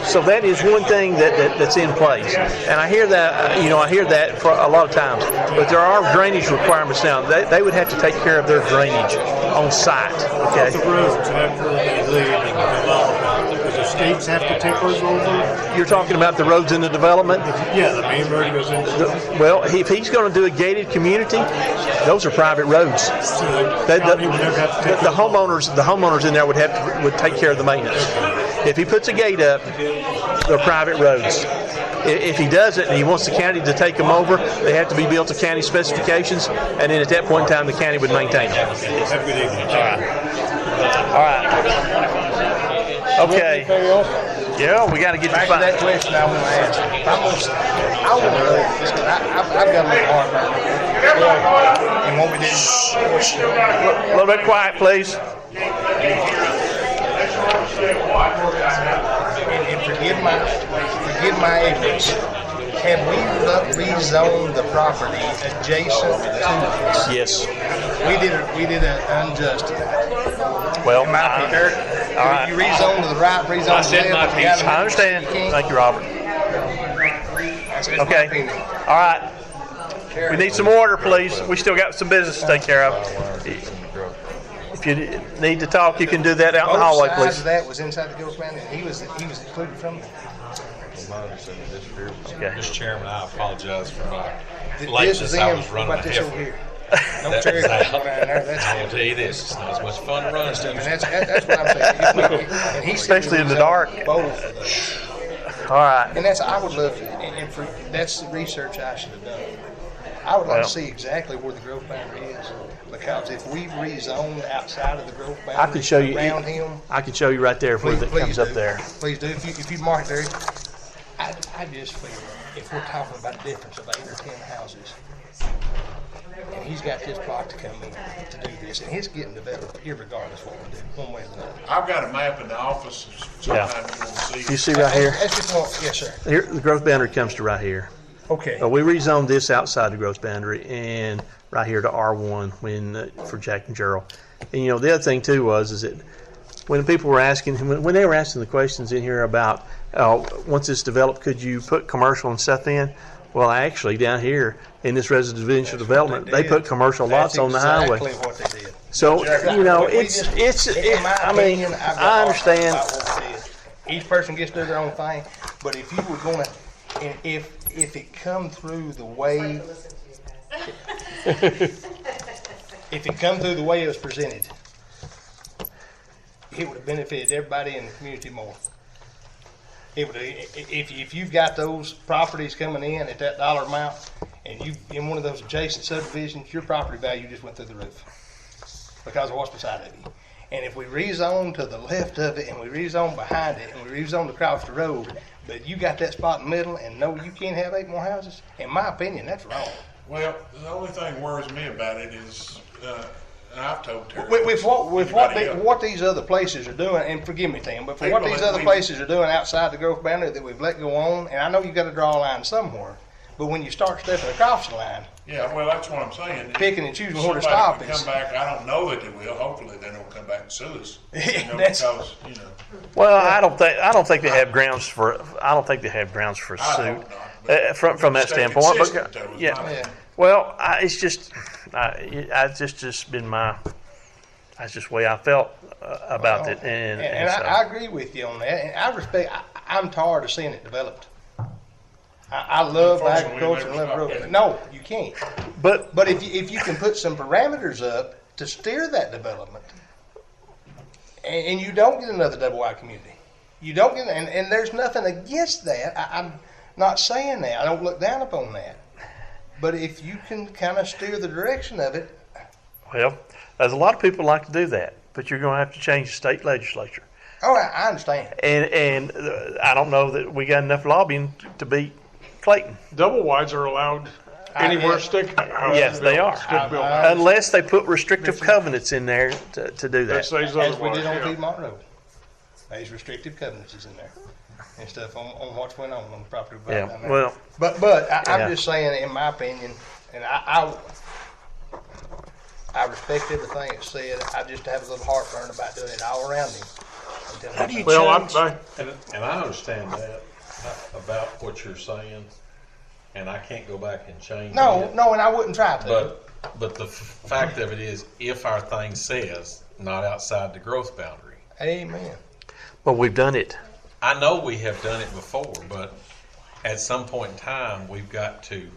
So that is one thing that's in place, and I hear that. I hear that for a lot of times. But there are drainage requirements now. They would have to take care of their drainage on site. Okay. The roads after they leave and develop, because the states have to take those over. You're talking about the roads in the development? Yeah, the main road goes into. Well, if he's going to do a gated community, those are private roads. So The homeowners in there would take care of the maintenance. If he puts a gate up, they're private roads. If he doesn't and he wants the county to take them over, they have to be built to county specifications, and then at that point in time, the county would maintain them. Have a good evening. All right. Okay. Yeah, we got to get Back to that question I want to ask. I want to know this, because I've got a little heart right now. And what we did. A little bit quiet, please. And forgive my ignorance. Have we rezoned the property adjacent to this? Yes. We did an unjust to that. Well, in my opinion. all right. You rezone to the right, rezone to the left. I understand. Thank you, Robert. Okay. All right. We need some order, please. We still got some business to take care of. If you need to talk, you can do that out in the hallway, Both sides please. of that was inside the Ghost Mountain, and he was included from it. Okay. Mr. Chairman, I apologize for my This lateness. is I him. was What running about this a over heifer. here? Don't That tear was it out. down there. That's I'll tell you this, it's not as much fun to run as and that's what I'm saying. And he said Especially in the dark. Both of those. All right. And that's, I would love to, and for, that's the research I should have done. I would like Well. to see exactly where the growth boundary is, because if we rezoned outside of the growth boundary I can show you. around him, I can show you right there where it comes up do. there. Please do. If you mark there, I just feel if we're talking about a difference of 8 or 10 houses, and he's got this plot to come in to do this, and he's getting developed irregardless what we do, one way or the other. I've got a map in the office. Yeah. Sometimes you want to see. You see right here? That's just one, yes, sir. Here, the growth boundary comes to right here. Okay. We rezoned this outside the growth boundary and right here to R1 for Jack and Gerald. And you know, the other thing too is that when people were asking, when they were asking the questions in here about once it's developed, could you put commercial and stuff in? Well, actually, down here in this residential development, they put commercial lots on the highway. That's exactly what they did. So you know, In my I mean, opinion, I've got I understand. about what we did. Each person gets to do their own thing, but if you were gonna, and if it come through the way, if it come through the way it was presented, it would have benefited everybody in the community more. It would, if you've got those properties coming in at that dollar amount, and you in one of those adjacent subdivisions, your property value just went through the roof because of what's beside of you. And if we rezone to the left of it, and we rezone behind it, and we rezone across the road, but you got that spot in the middle, and no, you can't have 8 more houses. In my opinion, that's wrong. Well, the only thing that worries me about it is, and I've told Terry. With what these other places are doing, and forgive me, Tim, but for what these other places are doing outside the growth boundary that we've let go on, and I know you got to draw a line somewhere, but when you start stepping across the line, Yeah, well, that's what I'm saying. Picking and choosing where to Somebody stop could is- come back, I don't know that they will, hopefully they don't come back and sue us. That's- Because, Well, I don't think they have grounds for. I don't think they have grounds for I suit hope not, from that stay standpoint. consistent, though, is yeah. my thing. Well, it's just been my. That's just the way I felt about it, and so. I agree with you on that, and I respect. I'm tired of seeing it developed. I love Unfortunately, agriculture and we love never growth. stopped. No, you can't. But if you can put some parameters up to steer that development, and you don't get another double wide community, you don't get, and there's nothing against that. I'm not saying that. I don't look down upon that. But if you can kind of steer the direction of it, Well, there's a lot of people like to do that, but you're going to have to change the state legislature. oh, I understand. And I don't know that we got enough lobbying to beat Clayton. Double wides are allowed anywhere stick houses. Yes, they are. Stick built. Unless they put restrictive covenants in there to do that. That says as we otherwise, did on yeah. Piedmont Road. There's restrictive covenants is in there and stuff on what's went on the property. Yeah, down there. well, But I'm yeah. just saying, in my opinion, and I respect everything it said. I just have a little heartburn about doing it all around him. How do you Well, change? And I understand that about what you're saying, and I can't go back and change No, it. and I wouldn't try to. But the fact of it is, if our thing says not outside the growth boundary, Amen. Well, we've done it. I know we have done it before, but at some point in time, we've got to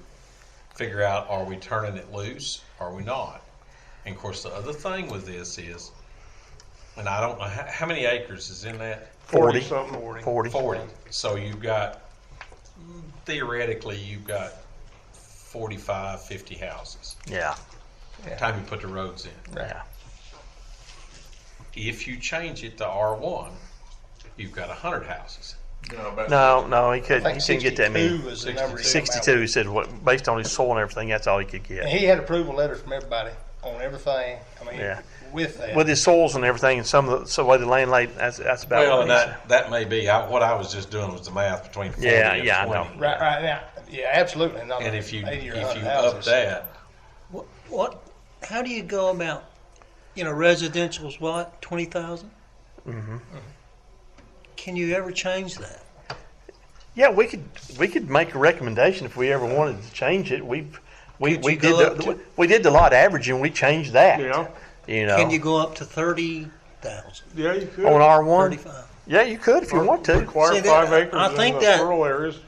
figure out, are we turning it loose? Are we not? And of course, the other thing with this is, and I don't know, how many acres is in that? 40. 40-something. 40. 40. So you've got theoretically, you've got 45, 50 houses. Yeah. By the time you put the roads in. Yeah. If you change it to R1, you've got 100 houses. No, he couldn't. I He think couldn't get that 62 many. was the number he came out 62. He said, what, based on his soil and everything, that's all he could And get. he had approval letters from everybody on everything. I mean, Yeah. with that. With his soils and everything, and some of the way the land laid, that's about Well, what and he said. that may be. What I was just doing was the math between 40 Yeah, and yeah, I 20. know. Right now. Yeah, absolutely. Not And if you 80 or up 100 houses. that, How do you go about, residential's what, 20,000? Mm-hmm. Can you ever change that? Yeah, we could make a recommendation if we ever wanted to change it. We Could you did go up to- we did the lot average and we changed that. Yeah. Can you go up to 30,000? Yeah, you could. On R1? 35. Yeah, you could if you want to. Require See, that- 5 acres I think in the that- rural areas.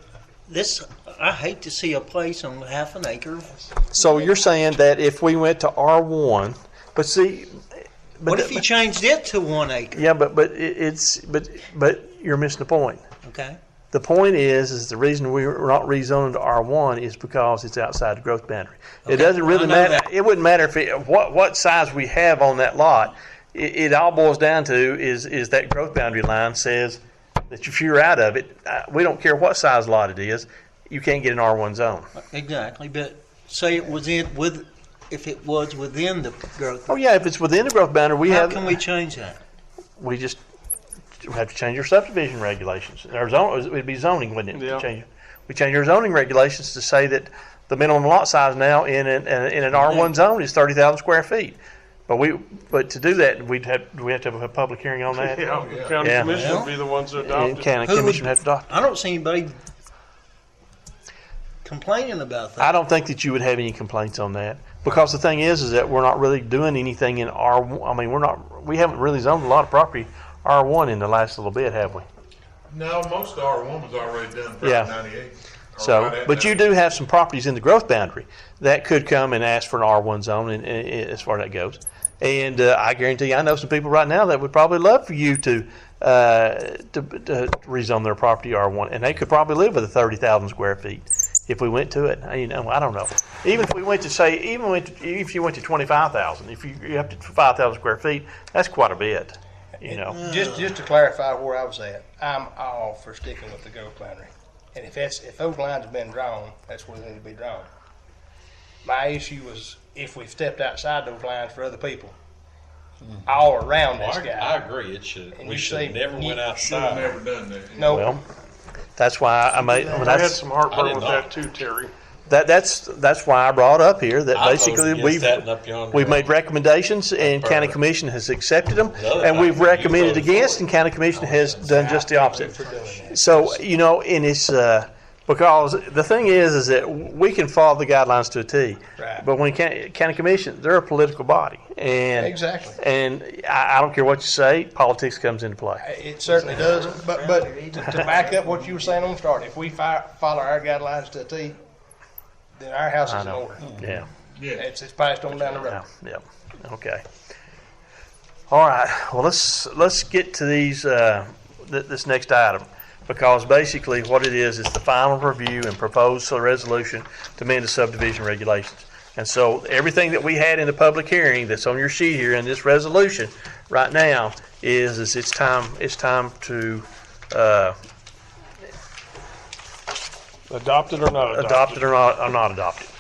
I hate to see a place on half an acre. So you're saying that if we went to R1, but see, What if you changed it to 1 acre? yeah, but you're missing the point. Okay. The point is the reason we're not rezoning to R1 is because it's outside the growth boundary. It doesn't really I know matter. that. It wouldn't matter if what size we have on that lot. It all boils down to is that growth boundary line says that if you're out of it, we don't care what size lot it is, you can't get an R1 zone. Exactly, but say it was if it was within the growth. Oh yeah, if it's within the growth boundary, How can we change that? we just have to change our subdivision regulations. Our zone, it'd be zoning, wouldn't it? Yeah. We change our zoning regulations to say that the minimum lot size now in an R1 zone is 30,000 square feet. But to do that, we have to have a public hearing on that. Yeah, the county Yeah. commission would be the ones that adopt And it. county commission have to adopt. I don't see anybody complaining about that. I don't think that you would have any complaints on that because the thing is that we're not really doing anything in R1. I mean, we haven't really zoned a lot of property R1 in the last little bit, have we? No, most of R1 was already done prior Yeah. to 98. So, but you do have some properties in the growth boundary that could come and ask for an R1 zone, and as far as that goes. And I guarantee you, I know some people right now that would probably love for you to rezone their property R1, and they could probably live with 30,000 square feet if we went to it. I don't know. Even if we went to say, if you went to 25,000, if you have to 5,000 square feet, that's quite a bit. Just to clarify where I was at, I'm all for sticking with the growth boundary. And if those lines have been drawn, that's where they need to be drawn. My issue was if we stepped outside those lines for other people, all around this guy. I agree. It should. And We you should say have never went you outside. Never done that. No. Well, that's why I made. I had some heartburn with that too, Terry. That's why I brought up here that I voted basically against that and up yonder. we've made recommendations and county commission has accepted them, The other and we've time you recommended voted against, and county commission has done just the opposite. So and it's because the thing is that we can follow the guidelines to a T, Right. but when county commission, they're a political body, and Exactly. and I don't care what you say, politics comes into play. It certainly does. But to back up what you were saying on the start, if we follow our guidelines to a T, then our house is in order. Yeah. It's passed on down the road. Yeah. Okay. All right. Well, let's get to these this next item, because basically what it is the final review and proposed resolution to amend the subdivision regulations. And so everything that we had in the public hearing that's on your sheet here in this resolution right now is it's time to Adopt it or not adopt adopt it or not adopt it.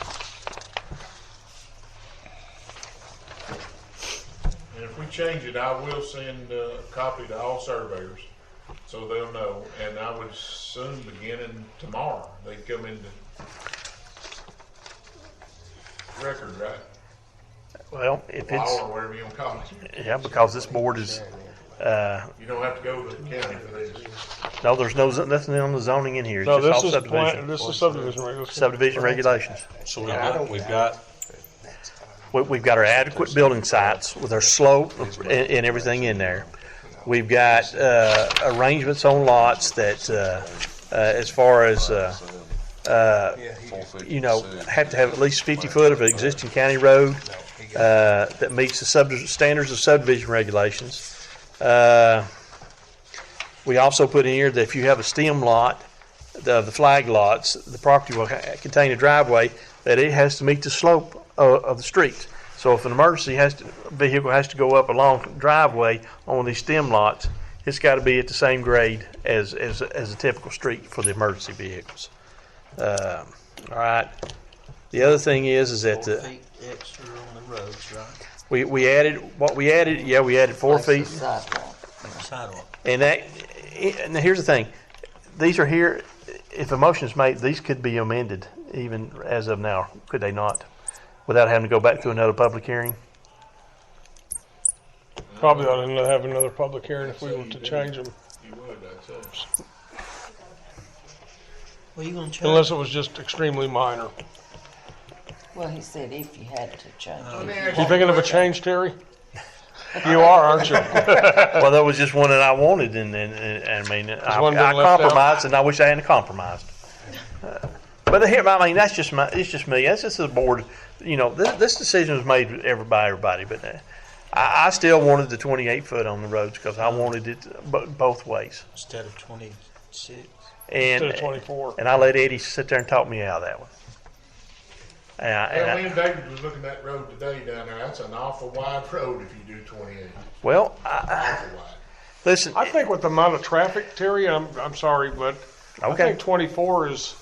And if we change it, I will send a copy to all surveyors, so they'll know. And I would assume beginning tomorrow, they come into record, right? Well, if Law it's or whatever you want to call it. yeah, because this board is. You don't have to go to the county for this. No, there's nothing on the zoning in here. It's No, just all this is subdivision. this is subdivision regulations. Subdivision regulations. So we've got our adequate building sites with our slope and everything in there. We've got arrangements on lots that, as far as have to have at least 50 foot of an existing county road that meets the standards of subdivision regulations. We also put in here that if you have a stem lot of the flag lots, the property will contain a driveway that it has to meet the slope of the street. So if an emergency vehicle has to go up a long driveway on one of these stem lots, it's got to be at the same grade as a typical street for the emergency vehicles. All right. The other thing is that 4 feet extra on the roads, right? we added 4 feet. Sidewalk. And now here's the thing. These are here, if a motion is made, these could be amended even as of now, could they not? Without having to go back to another public hearing? Probably ought to have another public hearing if we want to change them. You would, I'd say. Well, you gonna change? Unless it was just extremely minor. Well, he said if you had to change it. You thinking of a change, Terry? You are, aren't you? Well, that was just one that I wanted, and I mean, I compromised, and I wish I hadn't compromised. But here, I mean, it's just me. That's just the board. You know, this decision was made by everybody, but I still wanted the 28 foot on the roads because I wanted it both ways. Instead of 26. Instead of 24. And I let Eddie sit there and talk me out of that one. Well, me and David was looking at that road today down there. That's an awful wide road if you do 28. Well, Awful wide. Listen, I think with the amount of traffic, Terry, I'm sorry, but I Okay. think 24 is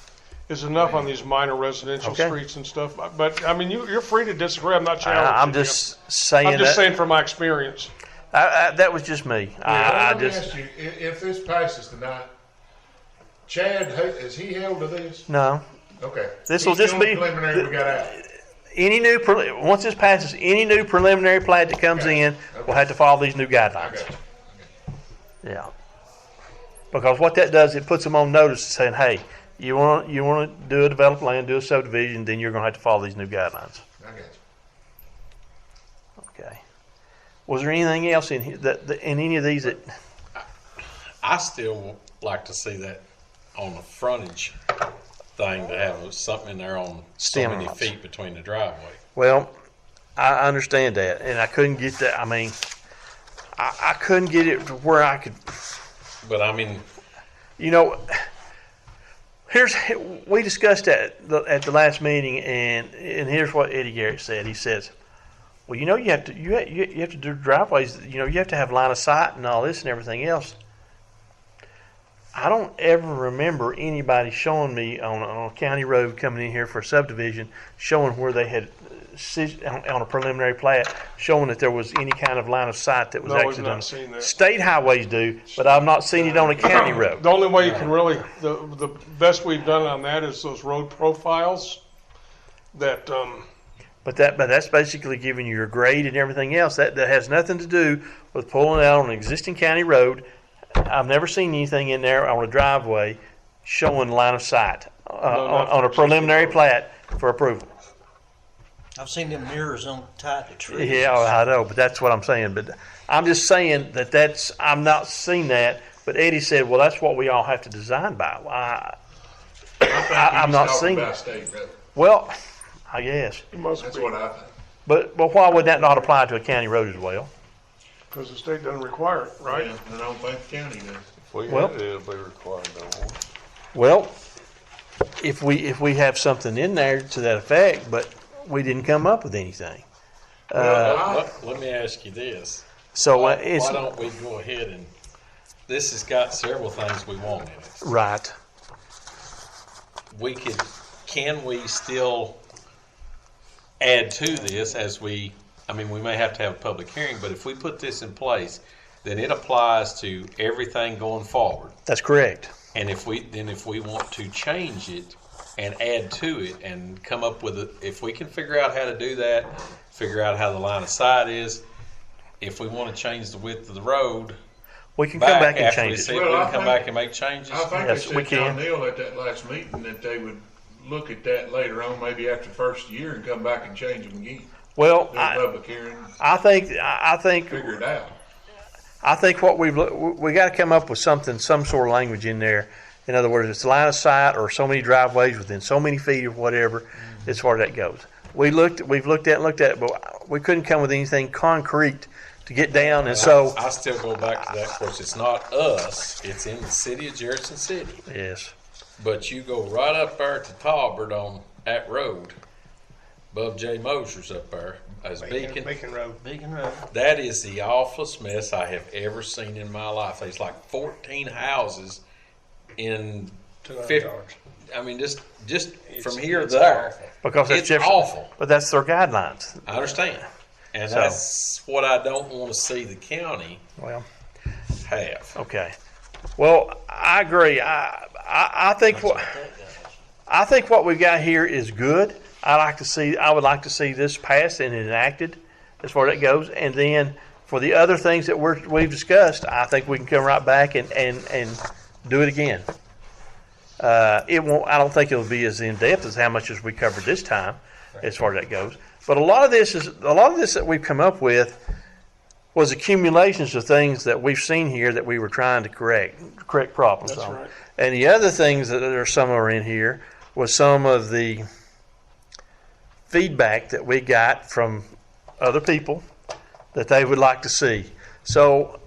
enough on these minor residential Okay. streets and stuff. But I mean, you're free to disagree. I'm not challenging I'm you. just saying. I'm just that, saying from my experience. that was just me. I Let me just ask you, if this passes tonight, Chad, is he held to this? no. Okay. This will He's just the be only preliminary we got out. any new once this passes. Any new preliminary plat that comes in will have to follow these new guidelines. Okay. Yeah. Because what that does, it puts them on notice saying, hey, you want to do a developed land, do a subdivision, then you're going to have to follow these new guidelines. I got you. Okay. Was there anything else in here in any of these that? I still like to see that on the frontage thing to have something in there on so Stem many lots. feet between the driveway. Well, I understand that, and I couldn't get that. I mean, I couldn't get it to where I could. But I mean, You know, we discussed that at the last meeting, and here's what Eddie Garrett said. He says, "Well, you know, you have to do driveways. You know, you have to have line of sight and all this and everything else." I don't ever remember anybody showing me on a county road coming in here for a subdivision, showing where they had on a preliminary plat, showing that there was any kind of line of sight that was No, we've actually not done. seen that. State highways do, but I've not seen it on a county road. The only way you can really, the best we've done on that is those road profiles that, But that's basically giving you your grade and everything else. That has nothing to do with pulling out on an existing county road. I've never seen anything in there on a driveway showing line of sight on a preliminary plat for approval. I've seen them mirrors on tied to trees. Yeah, I know, but that's what I'm saying. But I'm just saying I'm not seeing that. But Eddie said, well, that's what we all have to design by. Well, I'm not seeing about it. state road. Well, I guess. That's what I think. But why would that not apply to a county road as well? because the state doesn't require it, right? Yeah, I don't think the county does. If we Well- had it, it'll be required, don't we? Well, if we have something in there to that effect, but we didn't come up with anything. Let me ask you this. So why it's don't we go ahead and, this has got several things we want in it. right. Can we still add to this as we may have to have a public hearing, but if we put this in place, then it applies to everything going forward. That's correct. And if we want to change it and add to it and come up with if we can figure out how to do that, figure out how the line of sight is, if we want to change the width of the road, we can come back and after change we it. see it, we can come back and make changes. I think Yes, they we said can. John Neal at that last meeting that they would look at that later on, maybe after the first year, and come back and change them again. Well, Do a public hearing, I think figure it out. I think what we got to come up with some sort of language in there. In other words, it's line of sight or so many driveways within so many feet or whatever, as far as that goes. We've looked at it, but we couldn't come with anything concrete to get down. And so I still go back to that. Of course, it's not us; it's in the city of Jefferson City. yes, But you go right up there to Talbert on that road, above J. Moser's up there, as Beacon. Beacon Road. Beacon Road. That is the awfulest mess I have ever seen in my life. There's like 14 houses in 50. yards. I mean, just from here to there. Because that's it's Jefferson, awful. but that's their guidelines. I understand. And So- that's what I don't want to see the county Well, have. okay. Well, I agree. I think what we've got here is good. I would like to see this passed and enacted as far as that goes. And then for the other things that we've discussed, I think we can come right back and do it again. It won't. I don't think it'll be as in depth as how much as we covered this time, as far as that goes. But a lot of this that we've come up with was accumulations of things that we've seen here that we were trying to correct problems That's on. right. And the other things that are some are in here was some of the feedback that we got from other people that they would like to see. So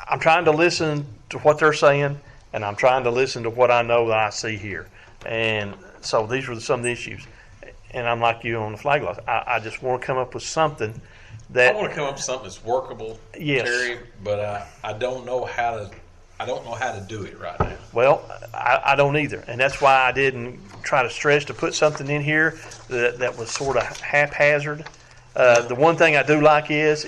I'm trying to listen to what they're saying, and I'm trying to listen to what I know that I see here. And so these were some of the issues. And I'm like you on the flag laws. I just want to come up with something that I want to come up with something that's workable, Yes. Terry, but I don't know how to do it right now. Well, I don't either, and that's why I didn't try to stress to put something in here that was sort of haphazard. The one thing I do like is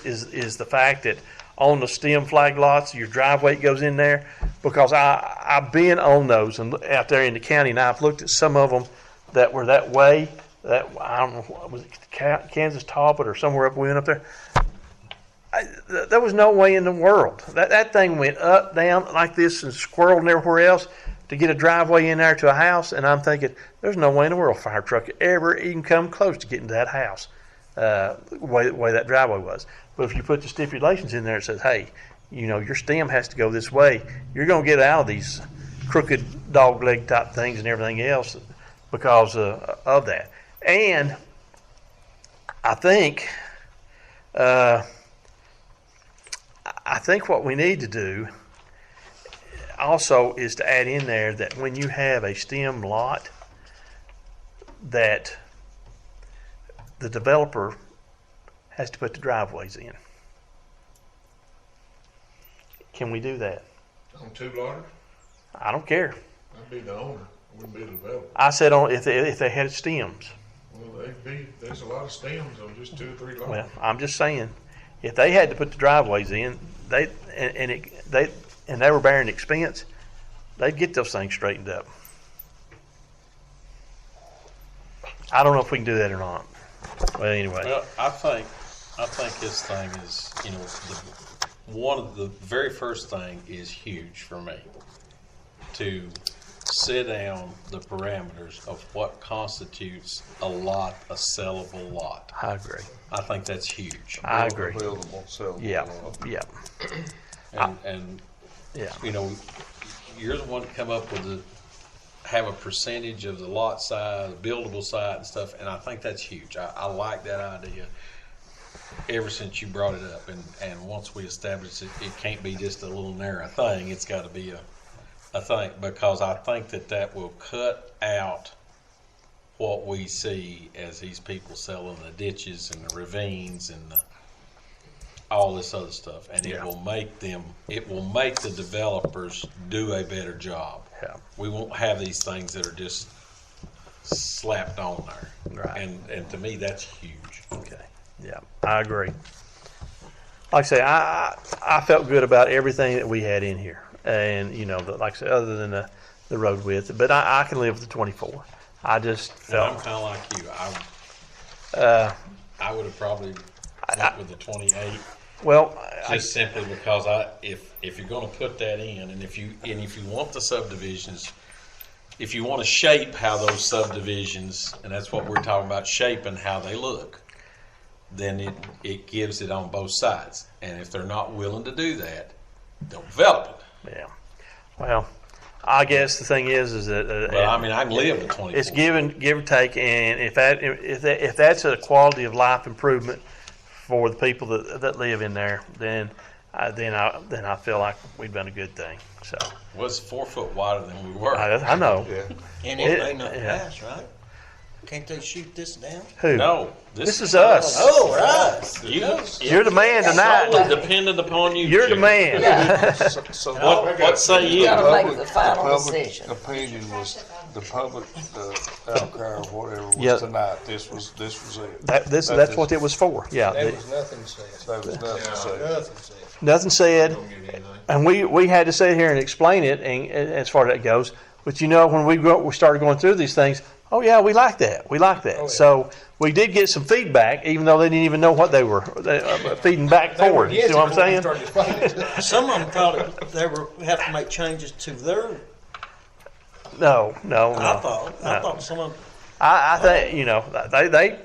the fact that on the stem flag lots, your driveway goes in there, because I've been on those and out there in the county, and I've looked at some of them that were that way. That I don't know, was it Kansas Talbot or somewhere up we went up there? There was no way in the world that thing went up, down like this, and squirreled and everywhere else to get a driveway in there to a house. And I'm thinking, there's no way in the world a fire truck could ever even come close to getting to that house, the way that driveway was. But if you put the stipulations in there, it says, hey, your stem has to go this way. You're going to get out of these crooked dog leg type things and everything else because of that. And I think what we need to do also is to add in there that when you have a stem lot, that the developer has to put the driveways in. Can we do that? On two lotter, I don't care. I'd be the owner, I wouldn't be the developer. I said if they had stems. Well, there's a lot of stems on just 2 or 3 lots. Well, I'm just saying, if they had to put the driveways in, they were bearing expense, they'd get those things straightened up. I don't know if we can do that or not. Well, anyway. Well, I think this thing is, one of the very first thing is huge for me, to sit down the parameters of what constitutes a lot, a sellable lot. I agree. I think that's huge. I agree. Buildable, sellable. Yeah. And yeah. You're the one to come up with have a percentage of the lot size, buildable side and stuff, and I think that's huge. I like that idea ever since you brought it up, and once we establish it, it can't be just a little narrow thing. It's got to be a thing, because I think that will cut out what we see as these people selling the ditches and the ravines and all this other stuff, and it will make the developers do a better job. Yeah. We won't have these things that are just slapped on there. Right. And to me, that's huge. Okay. Yeah, I agree. Like I say, I felt good about everything that we had in here, and like I said, other than the road width, but I can live with the 24. I just felt. And I'm kind of like you. I would have probably went with the 28. Well, just simply because if you're going to put that in, and if you want the subdivisions, if you want to shape how those subdivisions, and that's what we're talking about, shaping how they look, then it gives it on both sides. And if they're not willing to do that, they'll develop it. Yeah. Well, I guess the thing is that. Well, I mean, I can live with 24. It's give or take, and if that's a quality of life improvement for the people that live in there, then then I feel like we've done a good thing. So Was 4 foot wider than we were. I know. And It- it may not yeah. pass, right? Can't they shoot this down? Who? No, This is us. Oh, right. You're the man tonight. Solely dependent upon you. You're the Jim. man. So What say you? gotta make the final public decision. opinion was, the public outcry or whatever Yeah. was tonight, this was it. That's what it was for. Yeah. There was nothing said. There was nothing said. Nothing said. Nothing said, and we had to sit here and explain it, and as far as that goes. But when we started going through these things, oh yeah, we like that. yeah. So we did get some feedback, even though they didn't even know what they were feeding back They were forward. You see what I'm before we saying? started explaining it to them. Some of them thought they were have to make changes to their. No. I thought some of them. I think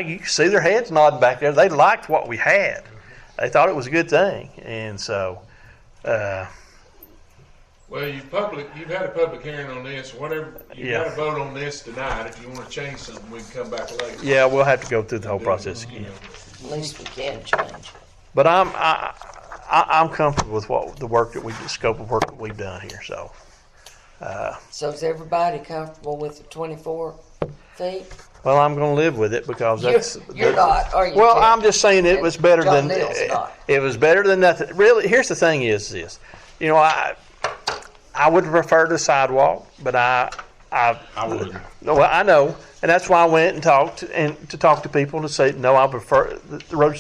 you see their heads nodding back there. They liked what we had. They thought it was a good thing, and so. Well, you've had a public hearing on this, whatever, you've got to vote on this tonight. If you want to change something, we can come back later. Yeah, we'll have to go through the whole process again. At least we can change. But I'm comfortable with the scope of work that we've done here. So. So is everybody comfortable with the 24 feet? Well, I'm going to live with it because You're not, are you? Well, Ted? I'm just saying it was better John than Neal's not. it was better than nothing. Really, here's the thing: is this? I would prefer the sidewalk, but I wouldn't. Well, I know, and that's why I went and talked to people to say no. I prefer the road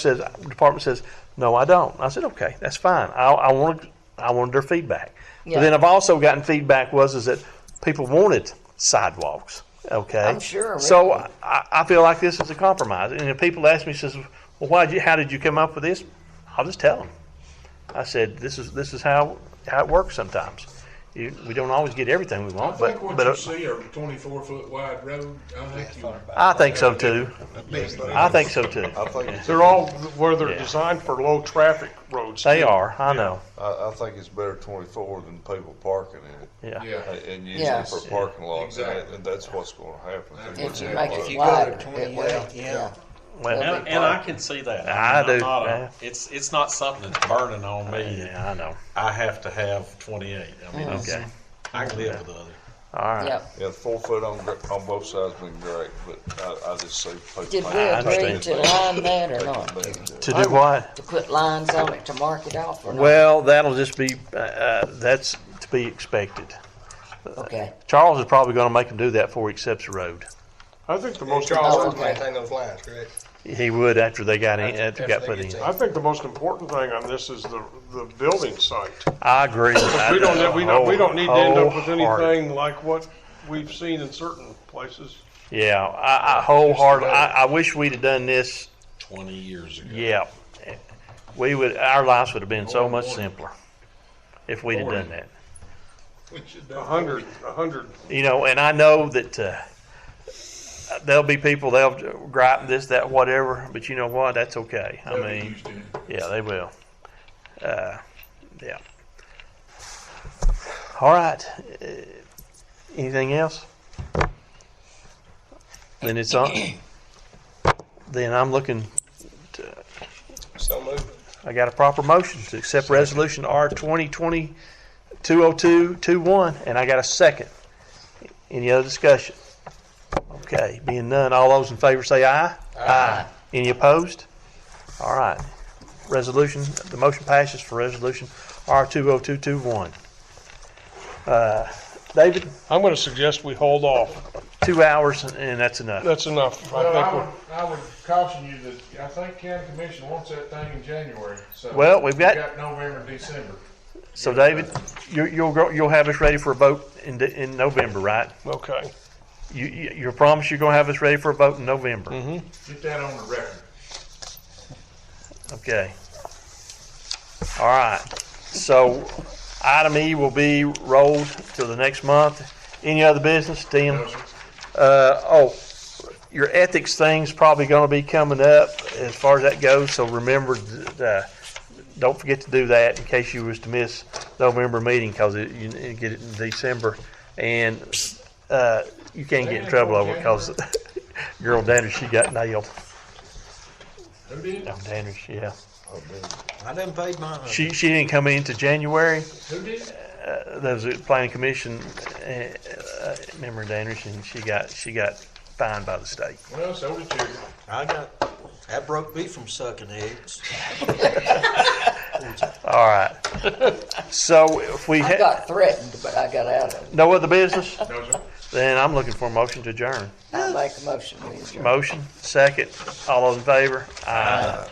department says no. I don't. I said okay, that's fine. I wanted their feedback. Yeah. But then I've also gotten feedback is that people wanted sidewalks. Okay, I'm sure. So really. I feel like this is a compromise. And if people ask me, says, "Well, how did you come up with this?" I'll just tell them. I said, "This is how it works sometimes. We don't always get everything we want, I think but what you see are 24-foot wide road. I think so too. I think so too. I think They're all where they're designed for low traffic roads. They too. are. I know. I think it's better 24 than people parking in it. Yeah. And using Yeah. it for parking lots, Exactly. and that's what's going to happen. If you make If it you go to wider, 28, it will. yeah. Well, And I can see that. I do, I'm not yeah. it's not something that's burning on me. Yeah, I know. I have to have 28. I mean, Okay. I can live with the other. All right. Yep. Yeah, the 4 foot on both sides been great, but I just see people. Did we I agree understand. to line that or not? To do what? To put lines on it to mark it off or not? Well, that'll just be that's to be expected. Okay. Charles is probably going to make him do that before he accepts the road. I think the most Charles Oh, wants to okay. maintain those lines, correct? He would after they got in, After got they put get in. to- I think the most important thing on this is the building site. I agree. We don't need to end up with Wholehearted. anything like what we've seen in certain places. Yeah, I wholeheartedly. I wish we'd have done this. 20 years ago. Yeah, our lives would have been so much simpler if we'd have done that. 100. And I know that there'll be people they'll gripe this, that, whatever. But you know what? That's okay. I mean, yeah, they will. Yeah. All right. Anything else? Then it's on. Then I'm looking. So moved. I got a proper motion to accept resolution R 2020-20221, and I got a second. Any other discussion? Okay, being none, all those in favor say aye. Aye. Any opposed? All right. The motion passes for resolution R 20221. David? I'm going to suggest we hold off. 2 hours, and that's enough. That's enough. Well, I would caution you that I think county commission wants that thing in January. So Well, we've got November, December. So, David, you'll have us ready for a vote in November, right? Okay. You promise you're going to have us ready for a vote in November? Mm-hmm. Get that on the record. Okay. All right. So, item E will be rolled to the next month. Any other business, Tim? No, sir. Your ethics thing's probably going to be coming up as far as that goes. So remember, don't forget to do that in case you was to miss November meeting because you get it in December, and you can't get in trouble over it because girl Dandridge, she got nailed. Who did? Dandridge, yeah. I didn't pay mine. She didn't come into January. Who did? There was a planning commission member, Anderson. She got fined by the state. Well, so did you. That broke me from sucking eggs. All right. So if we I got threatened, but I got out of it. no other business, No, sir. then I'm looking for a motion to adjourn. I'll make a motion, we adjourn. Motion, second. All those in favor? Aye.